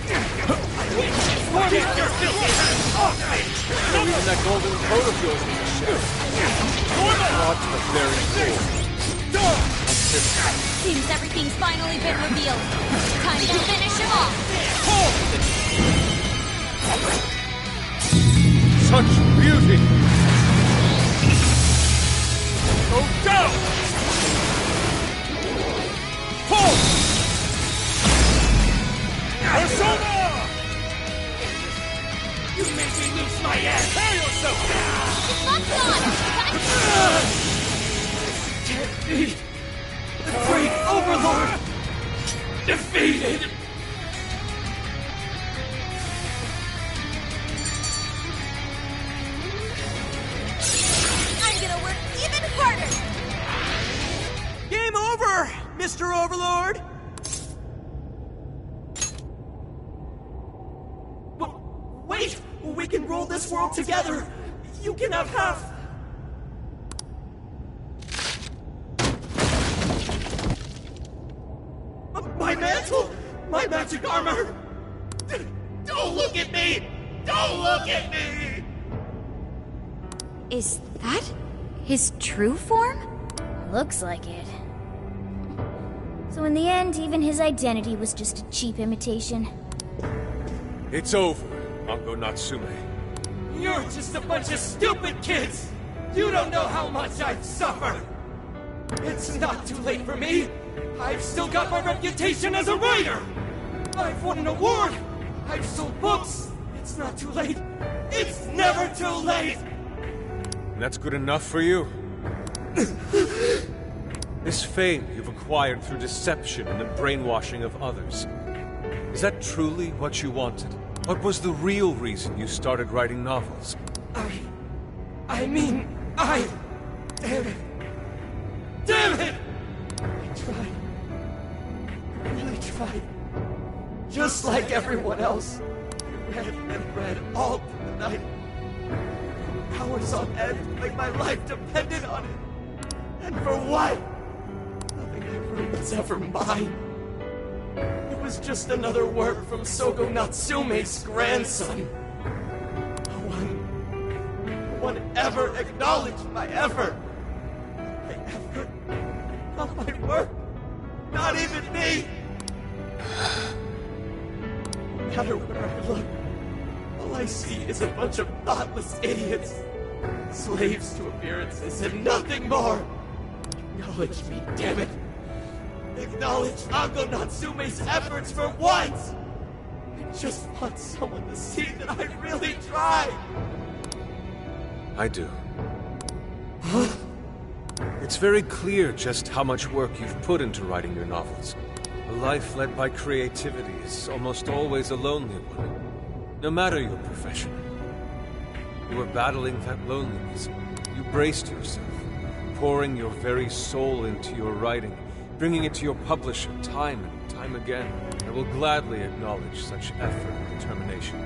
Get your filthy hands off me! Even that golden coat of yours was a shell. Brought to the very core. Seems everything's finally been revealed. Time to finish him off! Such beauty! Go down! Pull! Persona! You made me lose my head! Prepare yourself! It's locked on! Can't be! The great Overlord! Defeated! I'm gonna work even harder! Game over, Mr. Overlord! Wait! We can rule this world together! You can have half! My mantle! My magic armor! Don't look at me! Don't look at me! Is that his true form? Looks like it. So in the end, even his identity was just a cheap imitation. It's over, Ango Natsume. You're just a bunch of stupid kids! You don't know how much I've suffered! It's not too late for me! I've still got my reputation as a writer! I've won an award! I've sold books! It's not too late! It's never too late! And that's good enough for you? This fame you've acquired through deception and the brainwashing of others. Is that truly what you wanted? What was the real reason you started writing novels? Damn it! Damn it! I tried. I really tried. Just like everyone else. I read and read all through the night. Hours on end, like my life depended on it. And for what? Nothing I wrote was ever mine. It was just another work from Sogo Natsume's grandson. No one ever acknowledged my effort. My effort, not my work, not even me. No matter where I look, all I see is a bunch of thoughtless idiots, slaves to appearances and nothing more. Acknowledge me, damn it. Acknowledge Ango Natsume's efforts for once. I just want someone to see that I really tried. I do. It's very clear just how much work you've put into writing your novels. A life led by creativity is almost always a lonely one, no matter your profession. You were battling that loneliness. You braced yourself, pouring your very soul into your writing, bringing it to your publisher time and time again. I will gladly acknowledge such effort and determination.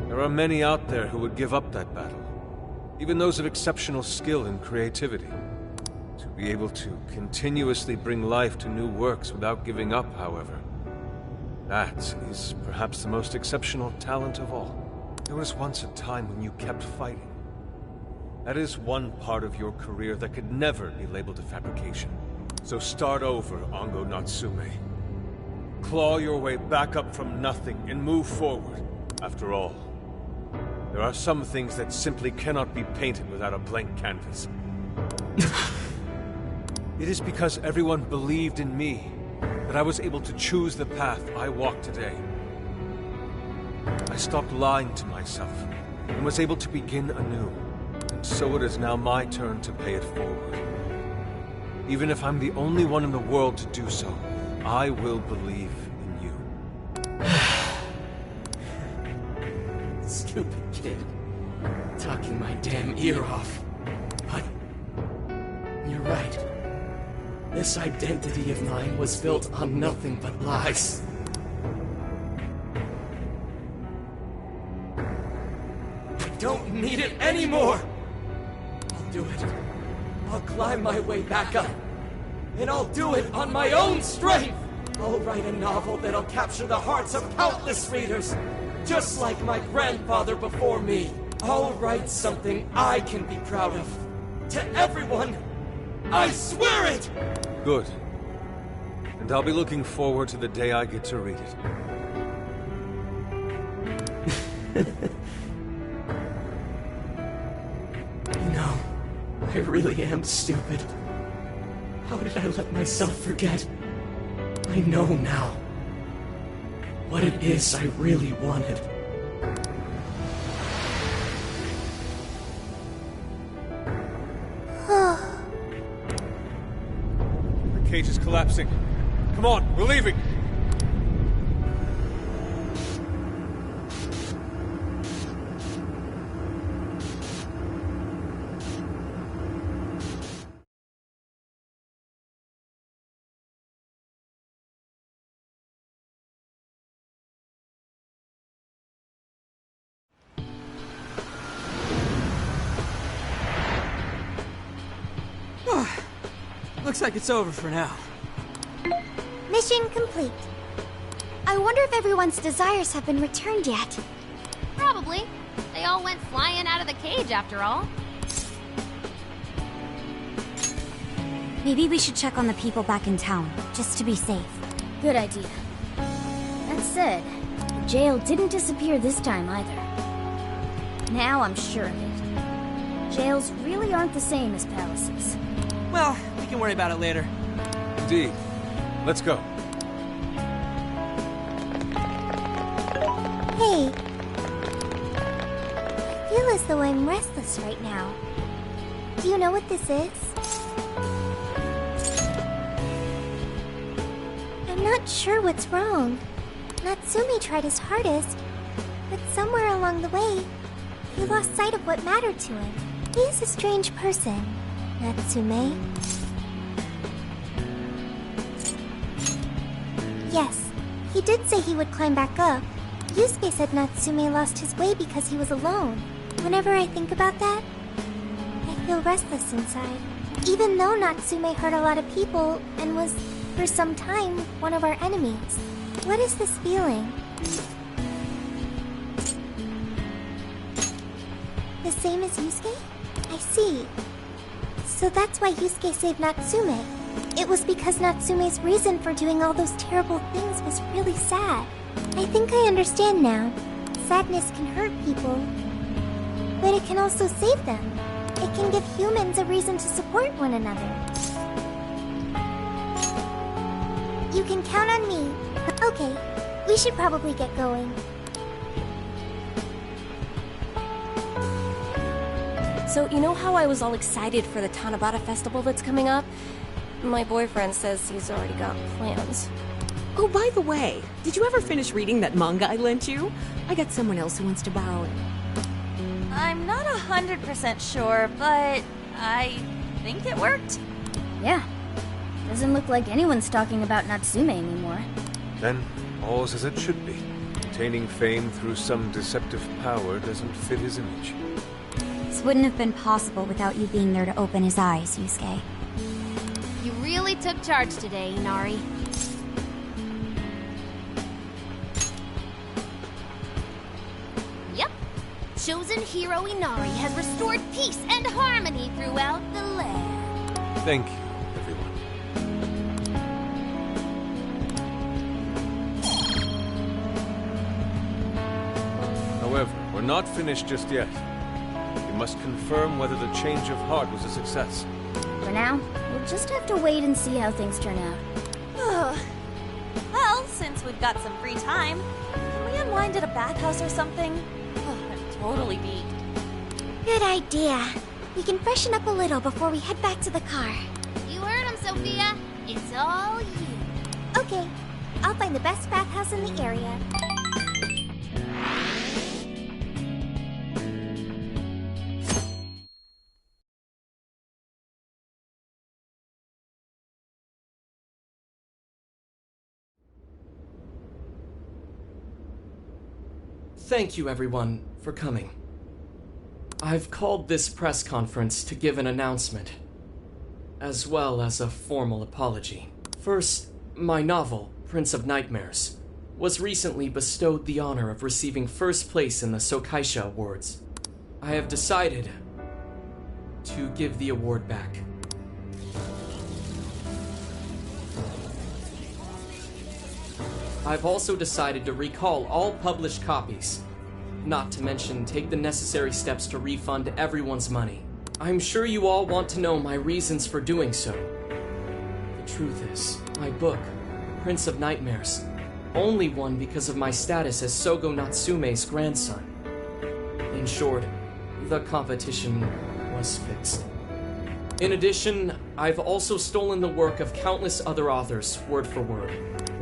There are many out there who would give up that battle, even those of exceptional skill and creativity. To be able to continuously bring life to new works without giving up, however, that is perhaps the most exceptional talent of all. There was once a time when you kept fighting. That is one part of your career that could never be labeled a fabrication. So start over, Ango Natsume. Claw your way back up from nothing and move forward. After all, there are some things that simply cannot be painted without a blank canvas. It is because everyone believed in me that I was able to choose the path I walk today. I stopped lying to myself and was able to begin anew. And so it is now my turn to pay it forward. Even if I'm the only one in the world to do so, I will believe in you. Stupid kid. Talking my damn ear off. But you're right. This identity of mine was built on nothing but lies. I don't need it anymore! I'll do it. I'll climb my way back up. And I'll do it on my own strength! I'll write a novel that'll capture the hearts of countless readers, just like my grandfather before me. I'll write something I can be proud of. To everyone, I swear it! Good. And I'll be looking forward to the day I get to read it. You know, I really am stupid. How did I let myself forget? I know now what it is I really wanted. The cage is collapsing. Come on, we're leaving! Looks like it's over for now. Mission complete. I wonder if everyone's desires have been returned yet. Probably. They all went flying out of the cage after all. Maybe we should check on the people back in town, just to be safe. Good idea. That said, the jail didn't disappear this time either. Now I'm sure of it. Jails really aren't the same as palaces. Well, we can worry about it later. Indeed. Let's go. Hey. I feel as though I'm restless right now. Do you know what this is? I'm not sure what's wrong. Natsume tried his hardest, but somewhere along the way, he lost sight of what mattered to him. He is a strange person, Natsume. Yes, he did say he would climb back up. Yusuke said Natsume lost his way because he was alone. Whenever I think about that, I feel restless inside. Even though Natsume hurt a lot of people and was, for some time, one of our enemies. What is this feeling? The same as Yusuke? I see. So that's why Yusuke saved Natsume. It was because Natsume's reason for doing all those terrible things was really sad. I think I understand now. Sadness can hurt people, but it can also save them. It can give humans a reason to support one another. You can count on me. Okay, we should probably get going. So, you know how I was all excited for the Tanabata festival that's coming up? My boyfriend says he's already got plans. Oh, by the way, did you ever finish reading that manga I lent you? I got someone else who wants to borrow it. I'm not 100% sure, but I think it worked. Yeah. Doesn't look like anyone's talking about Natsume anymore. Then, all's as it should be. Attaining fame through some deceptive power doesn't fit his image. This wouldn't have been possible without you being there to open his eyes, Yusuke. You really took charge today, Inari. Yep. Chosen hero Inari has restored peace and harmony throughout the land. Thank you, everyone. However, we're not finished just yet. We must confirm whether the change of heart was a success. For now, we'll just have to wait and see how things turn out. Well, since we've got some free time, can we unwind at a bathhouse or something? I'm totally beat. Good idea. We can freshen up a little before we head back to the car. You heard him, Sophia. It's all you. Okay, I'll find the best bathhouse in the area. Thank you, everyone, for coming. I've called this press conference to give an announcement, as well as a formal apology. First, my novel, Prince of Nightmares, was recently bestowed the honor of receiving first place in the Sokaisha Awards. I have decided to give the award back. I've also decided to recall all published copies, not to mention take the necessary steps to refund everyone's money. I'm sure you all want to know my reasons for doing so. The truth is, my book, Prince of Nightmares, only won because of my status as Sogo Natsume's grandson. In short, the competition was fixed. In addition, I've also stolen the work of countless other authors, word for word.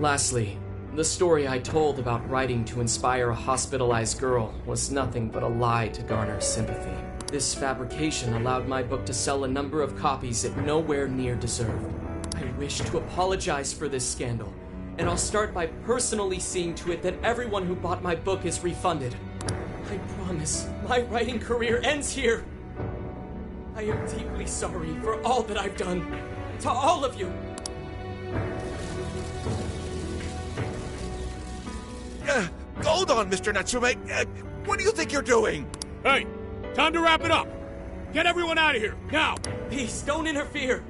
Lastly, the story I told about writing to inspire a hospitalized girl was nothing but a lie to garner sympathy. This fabrication allowed my book to sell a number of copies it nowhere near deserved. I wish to apologize for this scandal, and I'll start by personally seeing to it that everyone who bought my book is refunded. I promise, my writing career ends here. I am deeply sorry for all that I've done. To all of you. Hold on, Mr. Natsume. What do you think you're doing? Hey, time to wrap it up. Get everyone out of here, now! Please, don't interfere.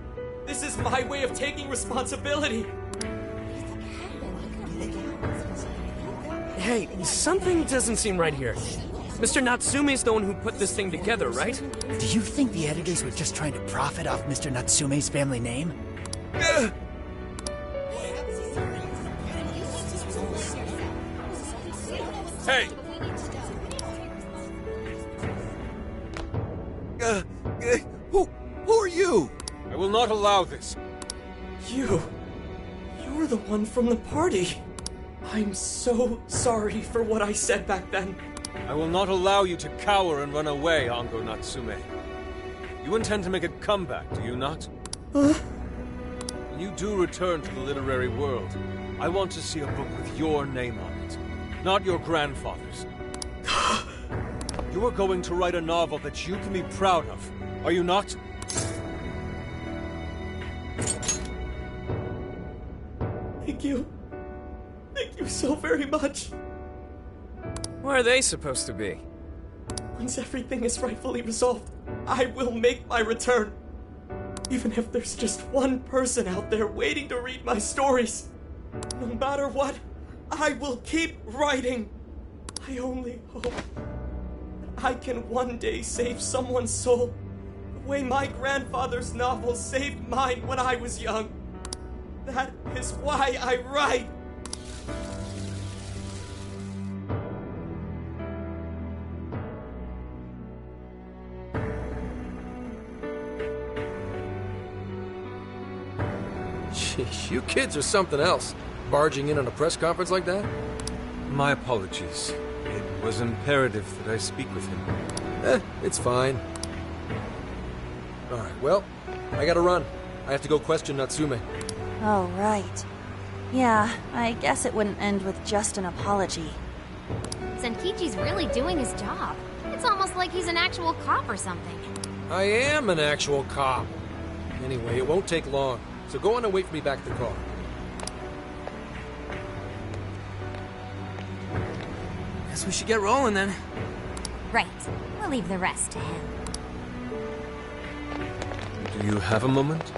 This is my way of taking responsibility. Hey, something doesn't seem right here. Mr. Natsume's the one who put this thing together, right? Do you think the editors were just trying to profit off Mr. Natsume's family name? Hey! Who are you? I will not allow this. You're the one from the party. I'm so sorry for what I said back then. I will not allow you to cower and run away, Ango Natsume. You intend to make a comeback, do you not? When you do return to the literary world, I want to see a book with your name on it, not your grandfather's. You are going to write a novel that you can be proud of, are you not? Thank you. Thank you so very much. Where are they supposed to be? Once everything is rightfully resolved, I will make my return. Even if there's just one person out there waiting to read my stories. No matter what, I will keep writing. I only hope that I can one day save someone's soul the way my grandfather's novel saved mine when I was young. That is why I write. Jeez, you kids are something else. Barging in on a press conference like that? My apologies. It was imperative that I speak with him. It's fine. Alright, well, I gotta run. I have to go question Natsume. Oh, right. Yeah, I guess it wouldn't end with just an apology. Senkichi's really doing his job. It's almost like he's an actual cop or something. I am an actual cop. Anyway, it won't take long, so go on and wait for me back at the car. Guess we should get rolling then. Right. We'll leave the rest to him. Do you have a moment?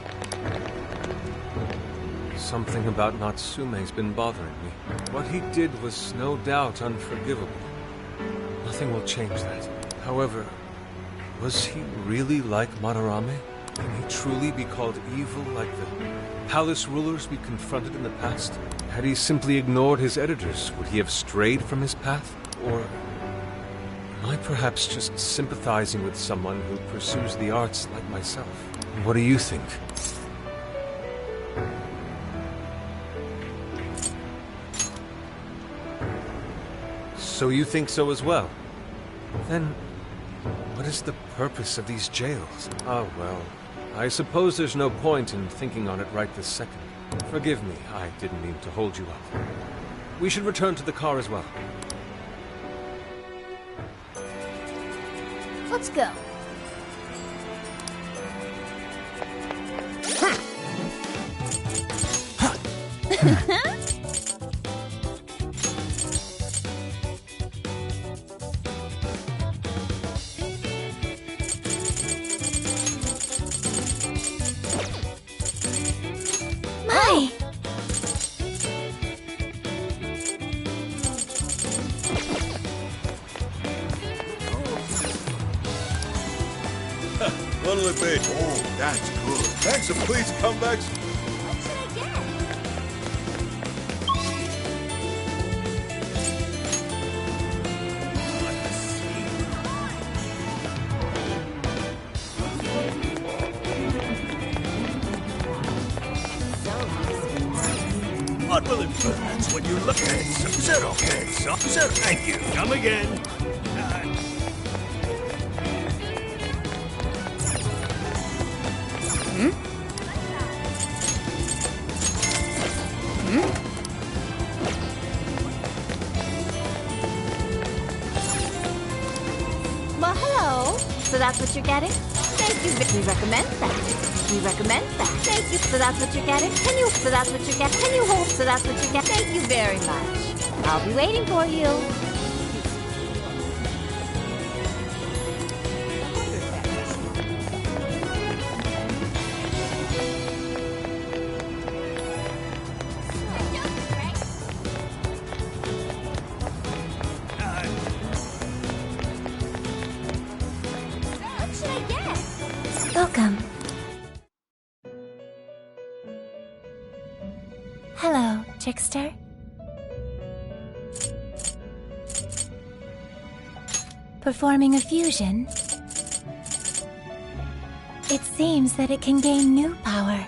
Something about Natsume's been bothering me. What he did was no doubt unforgivable. Nothing will change that. However, was he really like Madarame? Can he truly be called evil like the palace rulers we confronted in the past? Had he simply ignored his editors, would he have strayed from his path? Or am I perhaps just sympathizing with someone who pursues the arts like myself? What do you think? So you think so as well? Then, what is the purpose of these jails? Oh, well, I suppose there's no point in thinking on it right this second. Forgive me, I didn't mean to hold you up. We should return to the car as well. Let's go. My! What'll it be? Oh, that's good. Thanks, and please come back. What will it be? That's what you're looking at. Zero. Zero. Thank you. Come again. Well, hello. So that's what you're getting? Thank you. We recommend that. We recommend that. Thank you. So that's what you're getting? Can you? So that's what you're getting? Can you hold? So that's what you're getting? Thank you very much. I'll be waiting for you. What should I get? Welcome. Hello, trickster. Performing a fusion? It seems that it can gain new power.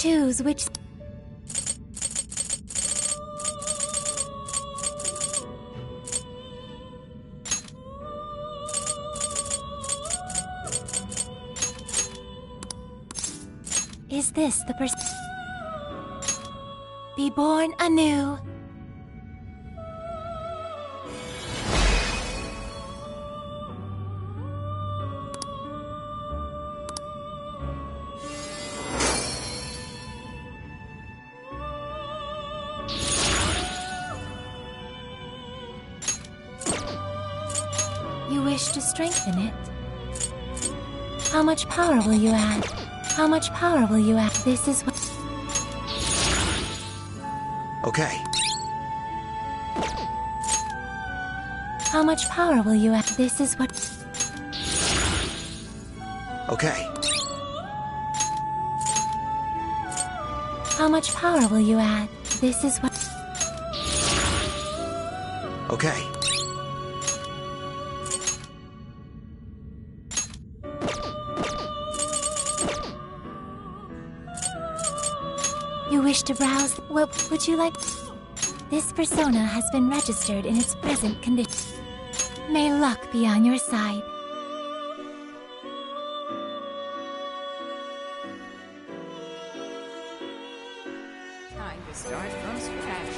choose which... Is this the person? Be born anew. You wish to strengthen it? How much power will you add? How much power will you add? This is what... Okay. How much power will you add? This is what... Okay. How much power will you add? This is what... Okay. You wish to browse? What would you like? This persona has been registered in its present condition. May luck be on your side. Time to start from scratch.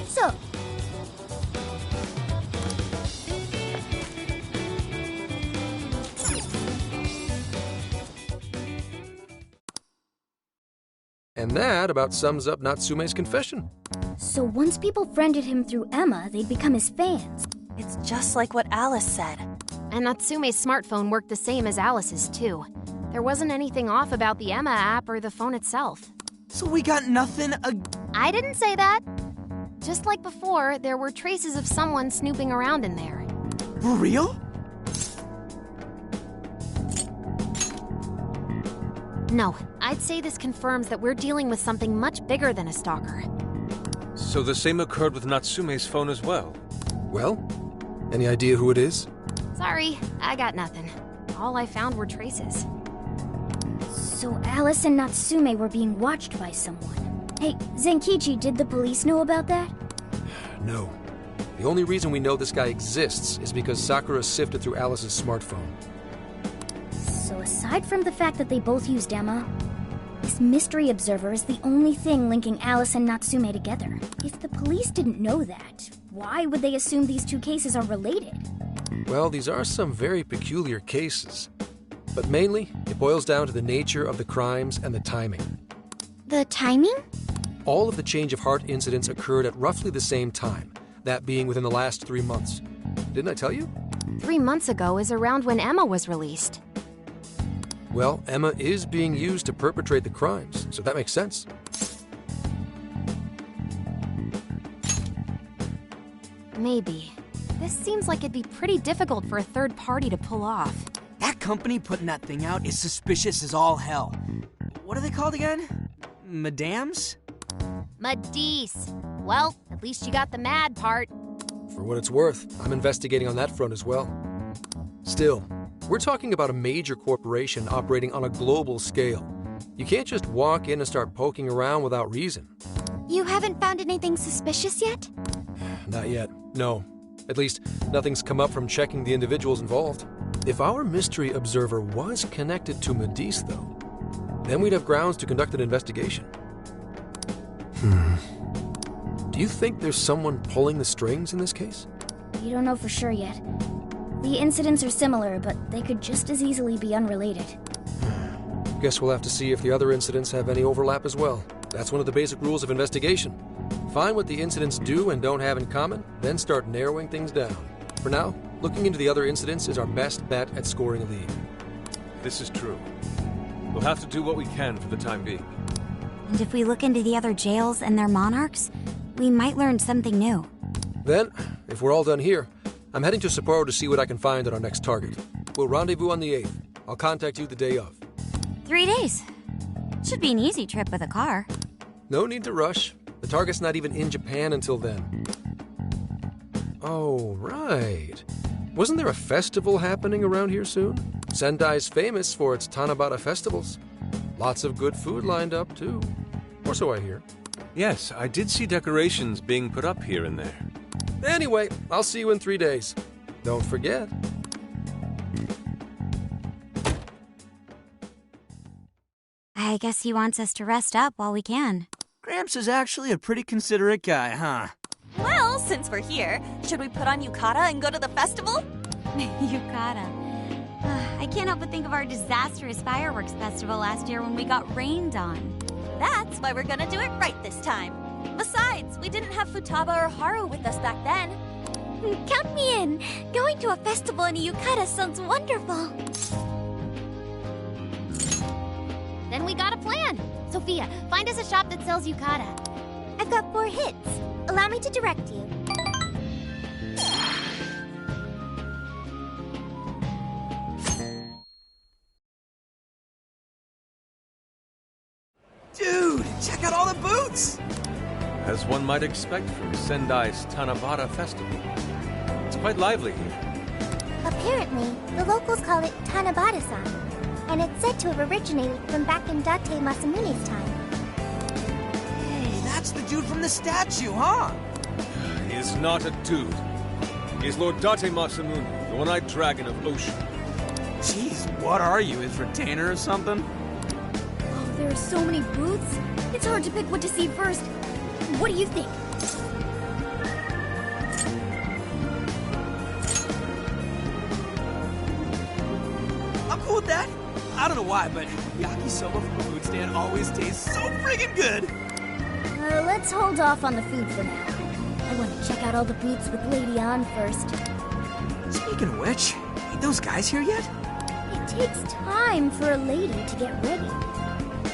So, And that about sums up Natsume's confession. so once people friended him through Emma, they'd become his fans. It's just like what Alice said. And Natsume's smartphone worked the same as Alice's, too. There wasn't anything off about the Emma app or the phone itself. So we got nothing I didn't say that. Just like before, there were traces of someone snooping around in there. For real? No, I'd say this confirms that we're dealing with something much bigger than a stalker. So the same occurred with Natsume's phone as well? Well, any idea who it is? Sorry, I got nothing. All I found were traces. So Alice and Natsume were being watched by someone. Hey, Zenkichi, did the police know about that? No. The only reason we know this guy exists is because Sakura sifted through Alice's smartphone. So aside from the fact that they both used Emma, this mystery observer is the only thing linking Alice and Natsume together. If the police didn't know that, why would they assume these two cases are related? Well, these are some very peculiar cases. But mainly, it boils down to the nature of the crimes and the timing. The timing? All of the change of heart incidents occurred at roughly the same time, that being within the last 3 months. Didn't I tell you? 3 months ago is around when Emma was released. Well, Emma is being used to perpetrate the crimes, so that makes sense. Maybe. This seems like it'd be pretty difficult for a third party to pull off. That company putting that thing out is suspicious as all hell. What are they called again? Madams? Madisse. Well, at least you got the mad part. For what it's worth, I'm investigating on that front as well. Still, we're talking about a major corporation operating on a global scale. You can't just walk in and start poking around without reason. You haven't found anything suspicious yet? Not yet, no. At least, nothing's come up from checking the individuals involved. If our mystery observer was connected to Madisse, though, then we'd have grounds to conduct an investigation. Do you think there's someone pulling the strings in this case? You don't know for sure yet. The incidents are similar, but they could just as easily be unrelated. Guess we'll have to see if the other incidents have any overlap as well. That's one of the basic rules of investigation. Find what the incidents do and don't have in common, then start narrowing things down. For now, looking into the other incidents is our best bet at scoring a lead. This is true. We'll have to do what we can for the time being. And if we look into the other jails and their monarchs, we might learn something new. Then, if we're all done here, I'm heading to Sapporo to see what I can find on our next target. We'll rendezvous on the 8th. I'll contact you the day of. 3 days. Should be an easy trip with a car. No need to rush. The target's not even in Japan until then. Oh, right. Wasn't there a festival happening around here soon? Sendai's famous for its Tanabata festivals. Lots of good food lined up, too. Or so I hear. Yes, I did see decorations being put up here and there. Anyway, I'll see you in 3 days. Don't forget. I guess he wants us to rest up while we can. Gramps is actually a pretty considerate guy, huh? Well, since we're here, should we put on yukata and go to the festival? Yukata. I can't help but think of our disastrous fireworks festival last year when we got rained on. That's why we're gonna do it right this time. Besides, we didn't have Futaba or Haru with us back then. Count me in. Going to a festival in a yukata sounds wonderful. Then we got a plan. Sophia, find us a shop that sells yukata. I've got 4 hits. Allow me to direct you. Dude, check out all the boots! As one might expect from Sendai's Tanabata Festival. It's quite lively here. Apparently, the locals call it Tanabata-san, and it's said to have originated from back in Date Masamune's time. Hey, that's the dude from the statue, huh? He's not a dude. He's Lord Date Masamune, the one-eyed dragon of Ocean. Jeez, what are you, his retainer or something? Oh, there are so many booths. It's hard to pick what to see first. What do you think? I'm cool with that. I don't know why, but yakisoba from the food stand always tastes so friggin' good. Let's hold off on the food for now. I want to check out all the booths with Lady On first. Speaking of which, ain't those guys here yet? It takes time for a lady to get ready.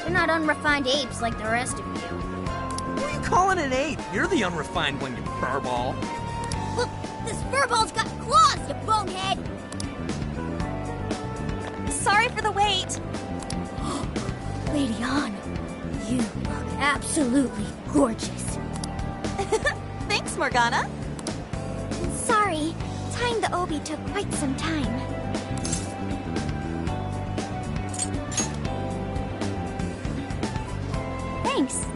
They're not unrefined apes like the rest of you. Who are you calling an ape? You're the unrefined one, you furball. Look, this furball's got claws, you bonehead! Sorry for the wait. Lady On, you look absolutely gorgeous. Thanks, Morgana. Sorry, tying the obi took quite some time. Thanks.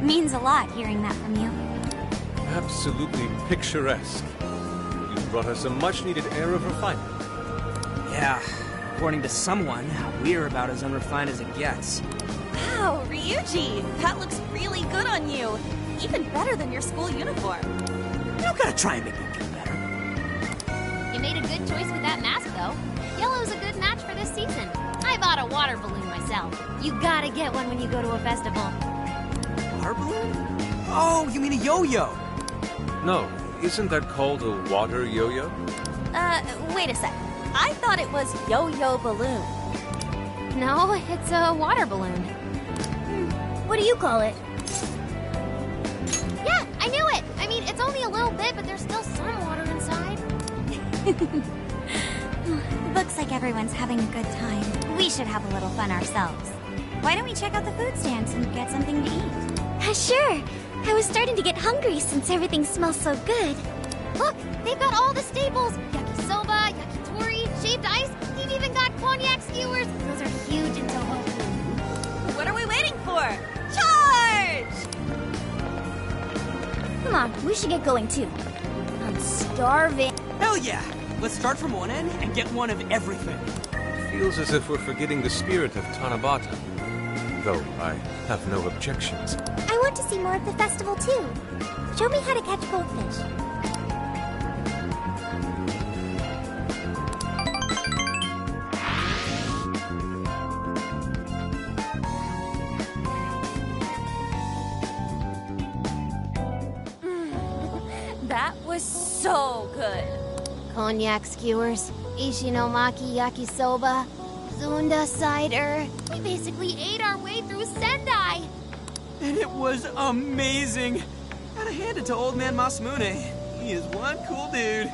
Means a lot hearing that from you. Absolutely picturesque. You brought us a much-needed air of refinement. Yeah, according to someone, we're about as unrefined as it gets. Wow, Ryuji, that looks really good on you. Even better than your school uniform. You don't gotta try and make me feel better. You made a good choice with that mask, though. Yellow's a good match for this season. I bought a water balloon myself. You gotta get one when you go to a festival. Water balloon? Oh, you mean a yo-yo? No, isn't that called a water yo-yo? Wait a sec. I thought it was yo-yo balloon. No, it's a water balloon. What do you call it? Yeah, I knew it! I mean, it's only a little bit, but there's still some water inside. Looks like everyone's having a good time. We should have a little fun ourselves. Why don't we check out the food stands and get something to eat? Sure. I was starting to get hungry since everything smells so good. Look, they've got all the staples. Yakisoba, yakitori, shaved ice. They've even got cognac skewers. Those are huge in Tohoku. What are we waiting for? Charge! Come on, we should get going too. I'm starving. Hell yeah! Let's start from one end and get one of everything. It feels as if we're forgetting the spirit of Tanabata. Though I have no objections. I want to see more of the festival too. Show me how to catch goldfish. That was so good. Cognac skewers, ishinomaki yakisoba, Zunda cider. We basically ate our way through Sendai. And it was amazing. Gotta hand it to old man Masamune. He is one cool dude.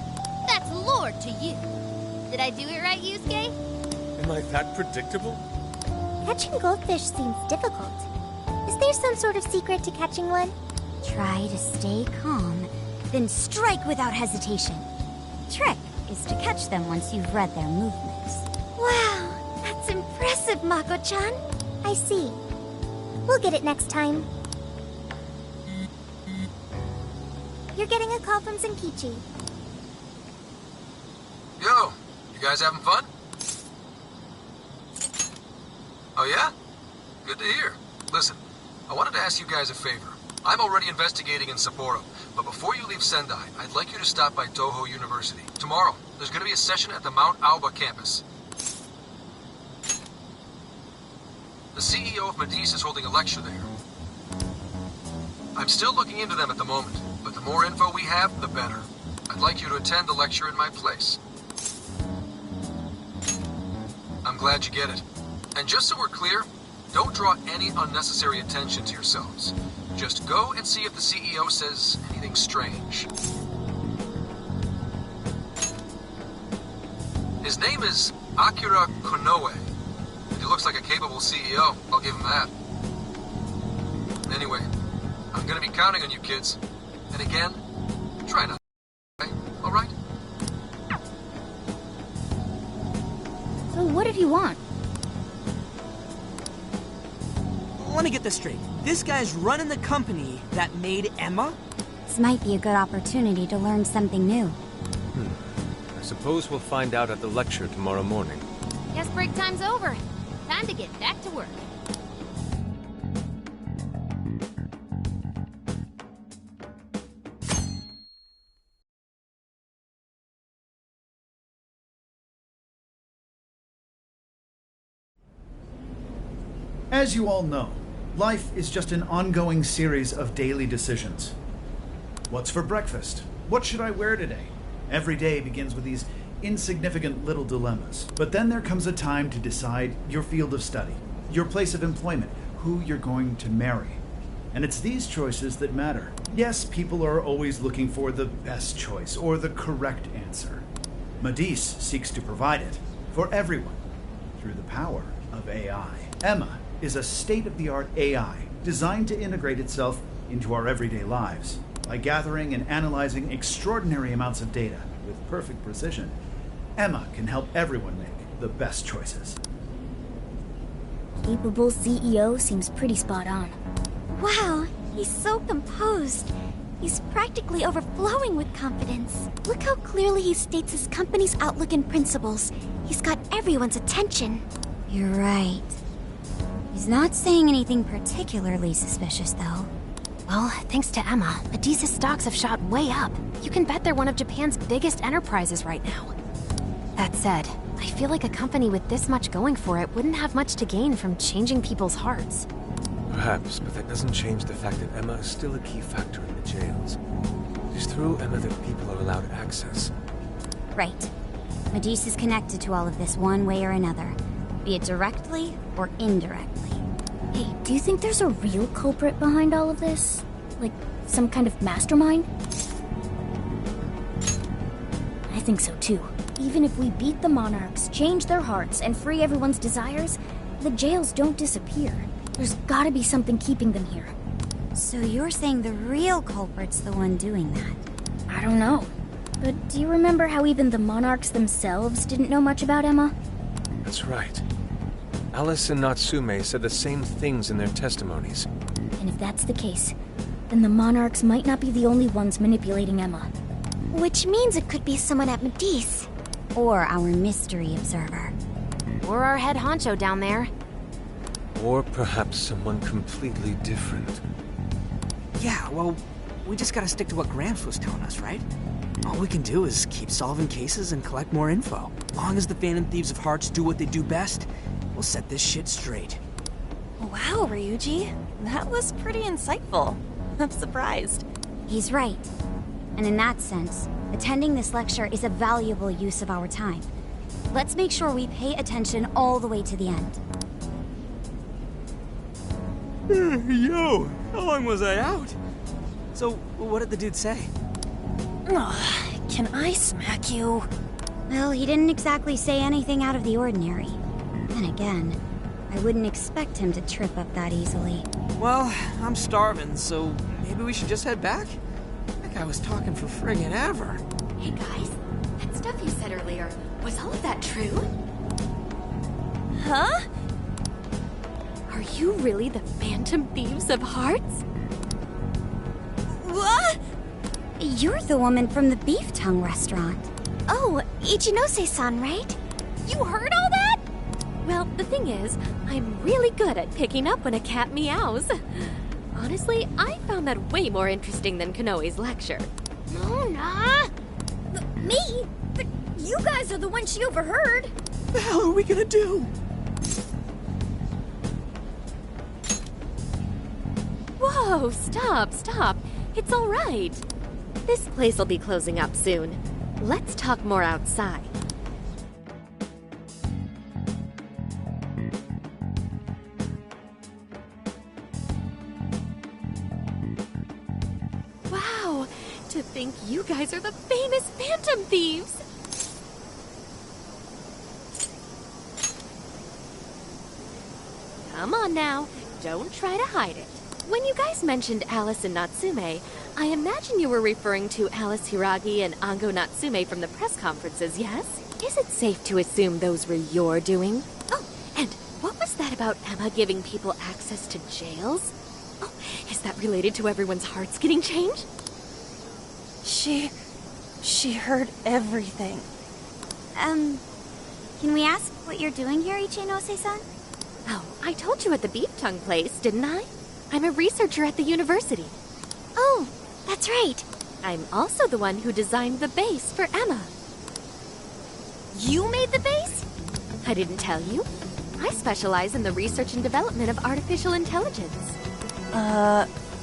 That's Lord to you. Did I do it right, Yusuke? Am I that predictable? Catching goldfish seems difficult. Is there some sort of secret to catching one? Try to stay calm, then strike without hesitation. Trick is to catch them once you've read their movements. Wow, that's impressive, Mako-chan. I see. We'll get it next time. You're getting a call from Zenkichi. Yo, you guys having fun? Oh yeah? Good to hear. Listen, I wanted to ask you guys a favor. I'm already investigating in Sapporo, but before you leave Sendai, I'd like you to stop by Toho University. Tomorrow, there's going to be a session at the Mount Aoba campus. The CEO of Medice is holding a lecture there. I'm still looking into them at the moment, but the more info we have, the better. I'd like you to attend the lecture in my place. I'm glad you get it. And just so we're clear, don't draw any unnecessary attention to yourselves. Just go and see if the CEO says anything strange. His name is Akira Konoe. He looks like a capable CEO, I'll give him that. Anyway, I'm gonna be counting on you kids. And again, try not to, okay? All right? So what did he want? Let me get this straight. This guy's running the company that made Emma? This might be a good opportunity to learn something new. I suppose we'll find out at the lecture tomorrow morning. Guess break time's over. Time to get back to work. As you all know, life is just an ongoing series of daily decisions. What's for breakfast? What should I wear today? Every day begins with these insignificant little dilemmas. But then there comes a time to decide your field of study, your place of employment, who you're going to marry. And it's these choices that matter. Yes, people are always looking for the best choice or the correct answer. Medice seeks to provide it for everyone through the power of AI. Emma is a state-of-the-art AI designed to integrate itself into our everyday lives. By gathering and analyzing extraordinary amounts of data with perfect precision, Emma can help everyone make the best choices. Capable CEO seems pretty spot on. Wow, he's so composed. He's practically overflowing with confidence. Look how clearly he states his company's outlook and principles. He's got everyone's attention. You're right. He's not saying anything particularly suspicious, though. Well, thanks to Emma, Medice's stocks have shot way up. You can bet they're one of Japan's biggest enterprises right now. That said, I feel like a company with this much going for it wouldn't have much to gain from changing people's hearts. Perhaps, but that doesn't change the fact that Emma is still a key factor in the jails. It is through Emma that people are allowed access. Right. Medice is connected to all of this one way or another, be it directly or indirectly. Hey, do you think there's a real culprit behind all of this? Like, some kind of mastermind? I think so too. Even if we beat the monarchs, change their hearts, and free everyone's desires, the jails don't disappear. There's gotta be something keeping them here. So you're saying the real culprit's the one doing that? I don't know. But do you remember how even the monarchs themselves didn't know much about Emma? That's right. Alice and Natsume said the same things in their testimonies. And if that's the case, then the monarchs might not be the only ones manipulating Emma. Which means it could be someone at Medice. Or our mystery observer. Or our head honcho down there. Or perhaps someone completely different. Yeah, well, we just gotta stick to what Gramps was telling us, right? All we can do is keep solving cases and collect more info. Long as the Phantom Thieves of Hearts do what they do best, we'll set this shit straight. Wow, Ryuji. That was pretty insightful. I'm surprised. He's right. And in that sense, attending this lecture is a valuable use of our time. Let's make sure we pay attention all the way to the end. Yo, how long was I out? So, what did the dude say? Can I smack you? Well, he didn't exactly say anything out of the ordinary. Then again, I wouldn't expect him to trip up that easily. Well, I'm starving, so maybe we should just head back? That guy was talking for friggin' ever. Hey guys, that stuff you said earlier, was all of that true? Huh? Are you really the Phantom Thieves of Hearts? What? You're the woman from the Beef Tongue restaurant. Oh, Ichinose-san, right? You heard all that? Well, the thing is, I'm really good at picking up when a cat meows. Honestly, I found that way more interesting than Konoe's lecture. Mona! Me? You guys are the ones she overheard. What the hell are we gonna do? Whoa, stop. It's all right. This place will be closing up soon. Let's talk more outside. Wow, to think you guys are the famous Phantom Thieves. Come on now, don't try to hide it. When you guys mentioned Alice and Natsume, I imagine you were referring to Alice Hiragi and Ango Natsume from the press conferences, yes? Is it safe to assume those were your doing? Oh, and what was that about Emma giving people access to jails? Oh, is that related to everyone's hearts getting changed? She heard everything. Can we ask what you're doing here, Ichinose-san? Oh, I told you at the Beef Tongue place, didn't I? I'm a researcher at the university. Oh, that's right. I'm also the one who designed the base for Emma. You made the base? I didn't tell you. I specialize in the research and development of artificial intelligence.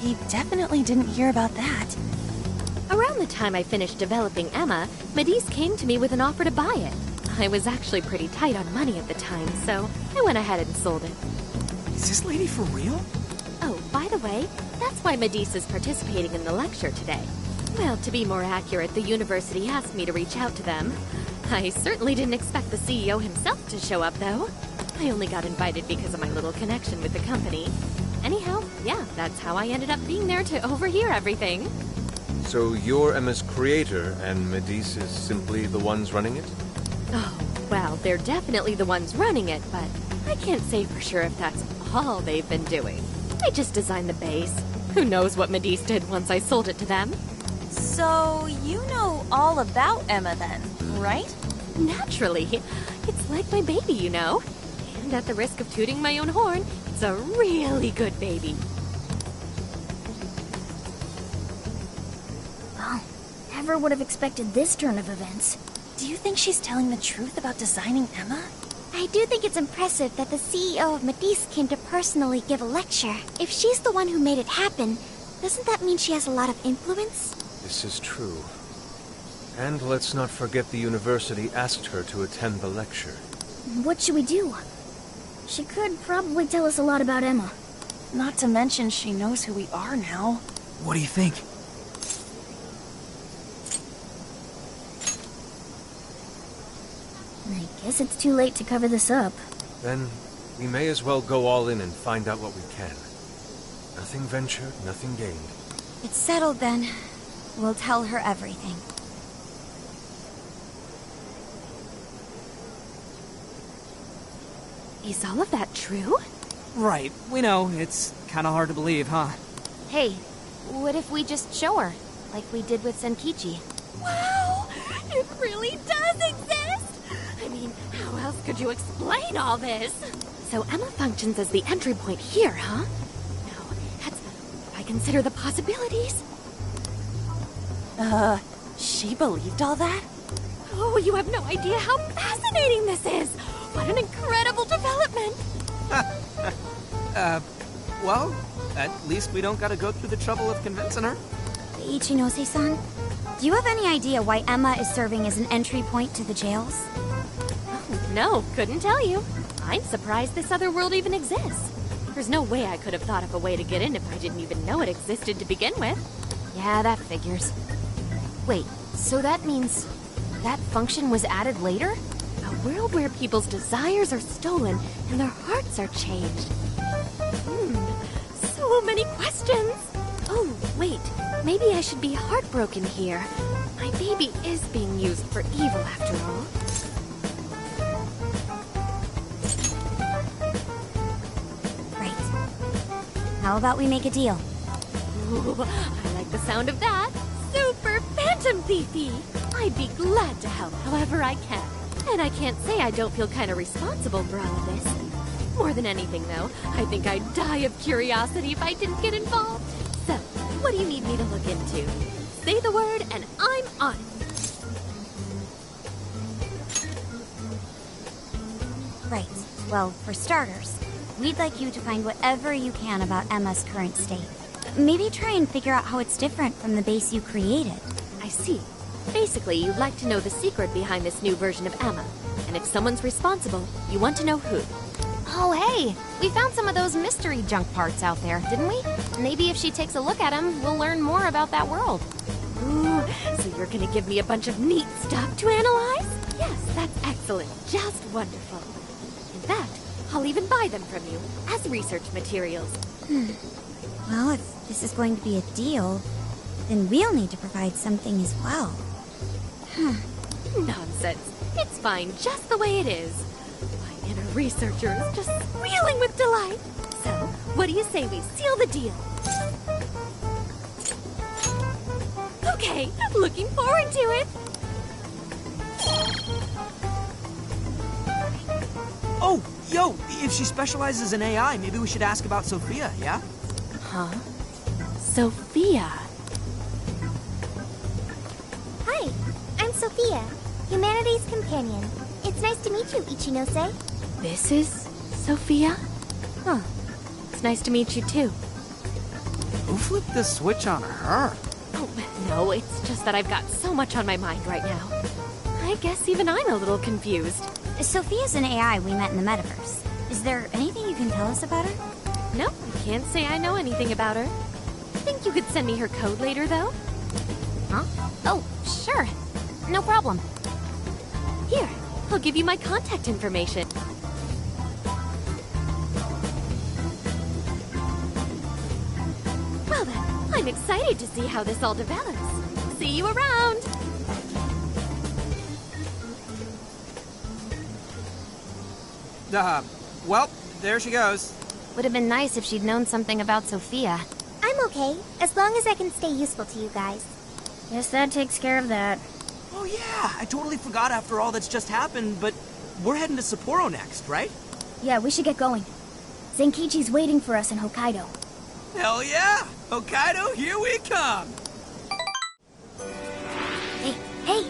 He definitely didn't hear about that. Around the time I finished developing Emma, Medice came to me with an offer to buy it. I was actually pretty tight on money at the time, so I went ahead and sold it. Is this lady for real? Oh, by the way, that's why Medice is participating in the lecture today. Well, to be more accurate, the university asked me to reach out to them. I certainly didn't expect the CEO himself to show up, though. I only got invited because of my little connection with the company. Anyhow, yeah, that's how I ended up being there to overhear everything. So you're Emma's creator, and Medice is simply the ones running it? Oh, well, they're definitely the ones running it, but I can't say for sure if that's all they've been doing. I just designed the base. Who knows what Medice did once I sold it to them? So, you know all about Emma then, right? Naturally. It's like my baby, you know. And at the risk of tooting my own horn, it's a really good baby. Well, never would have expected this turn of events. Do you think she's telling the truth about designing Emma? I do think it's impressive that the CEO of Medice came to personally give a lecture. If she's the one who made it happen, doesn't that mean she has a lot of influence? This is true. And let's not forget the university asked her to attend the lecture. What should we do? She could probably tell us a lot about Emma. Not to mention she knows who we are now. What do you think? I guess it's too late to cover this up. Then we may as well go all in and find out what we can. Nothing ventured, nothing gained. It's settled then. We'll tell her everything. Is all of that true? Right, we know. It's kind of hard to believe, huh? Hey, what if we just show her, like we did with Senkichi? Wow! It really does exist! I mean, how else could you explain all this? So Emma functions as the entry point here, huh? No, that's... if I consider the possibilities... She believed all that? Oh, you have no idea how fascinating this is! What an incredible development! Well, at least we don't gotta go through the trouble of convincing her. Ichinose-san, do you have any idea why Emma is serving as an entry point to the jails? Oh, no, couldn't tell you. I'm surprised this other world even exists. There's no way I could have thought of a way to get in if I didn't even know it existed to begin with. Yeah, that figures. Wait, so that means that function was added later? A world where people's desires are stolen and their hearts are changed. So many questions. Oh, wait. Maybe I should be heartbroken here. My baby is being used for evil after all. How about we make a deal? Ooh, I like the sound of that. Super Phantom Thiefy! I'd be glad to help however I can. And I can't say I don't feel kind of responsible for all of this. More than anything, though, I think I'd die of curiosity if I didn't get involved. So, what do you need me to look into? Say the word and I'm on it. Right. Well, for starters, we'd like you to find whatever you can about Emma's current state. Maybe try and figure out how it's different from the base you created. I see. Basically, you'd like to know the secret behind this new version of Emma. And if someone's responsible, you want to know who. Oh, hey! We found some of those mystery junk parts out there, didn't we? Maybe if she takes a look at them, we'll learn more about that world. Ooh, so you're gonna give me a bunch of neat stuff to analyze? Yes, that's excellent. Just wonderful. In fact, I'll even buy them from you as research materials. Well, if this is going to be a deal, then we'll need to provide something as well. Nonsense. It's fine just the way it is. My inner researcher is just squealing with delight. So, what do you say we seal the deal? Okay, looking forward to it. Oh, yo, if she specializes in AI, maybe we should ask about Sophia, yeah? Huh? Sophia. Hi, I'm Sophia, Humanity's companion. It's nice to meet you, Ichinose. This is Sophia? Huh. It's nice to meet you too. Who flipped the switch on her? Oh, no, it's just that I've got so much on my mind right now. I guess even I'm a little confused. Sophia's an AI we met in the metaverse. Is there anything you can tell us about her? Nope, I can't say I know anything about her. Think you could send me her code later, though? Huh? Oh, sure. No problem. Here, I'll give you my contact information. Well then, I'm excited to see how this all develops. See you around! Well, there she goes. Would have been nice if she'd known something about Sophia. I'm okay, as long as I can stay useful to you guys. Guess that takes care of that. Oh yeah, I totally forgot after all that's just happened, but we're heading to Sapporo next, right? Yeah, we should get going. Zenkichi's waiting for us in Hokkaido. Hell yeah! Hokkaido, here we come! Hey!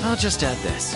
I'll just add this.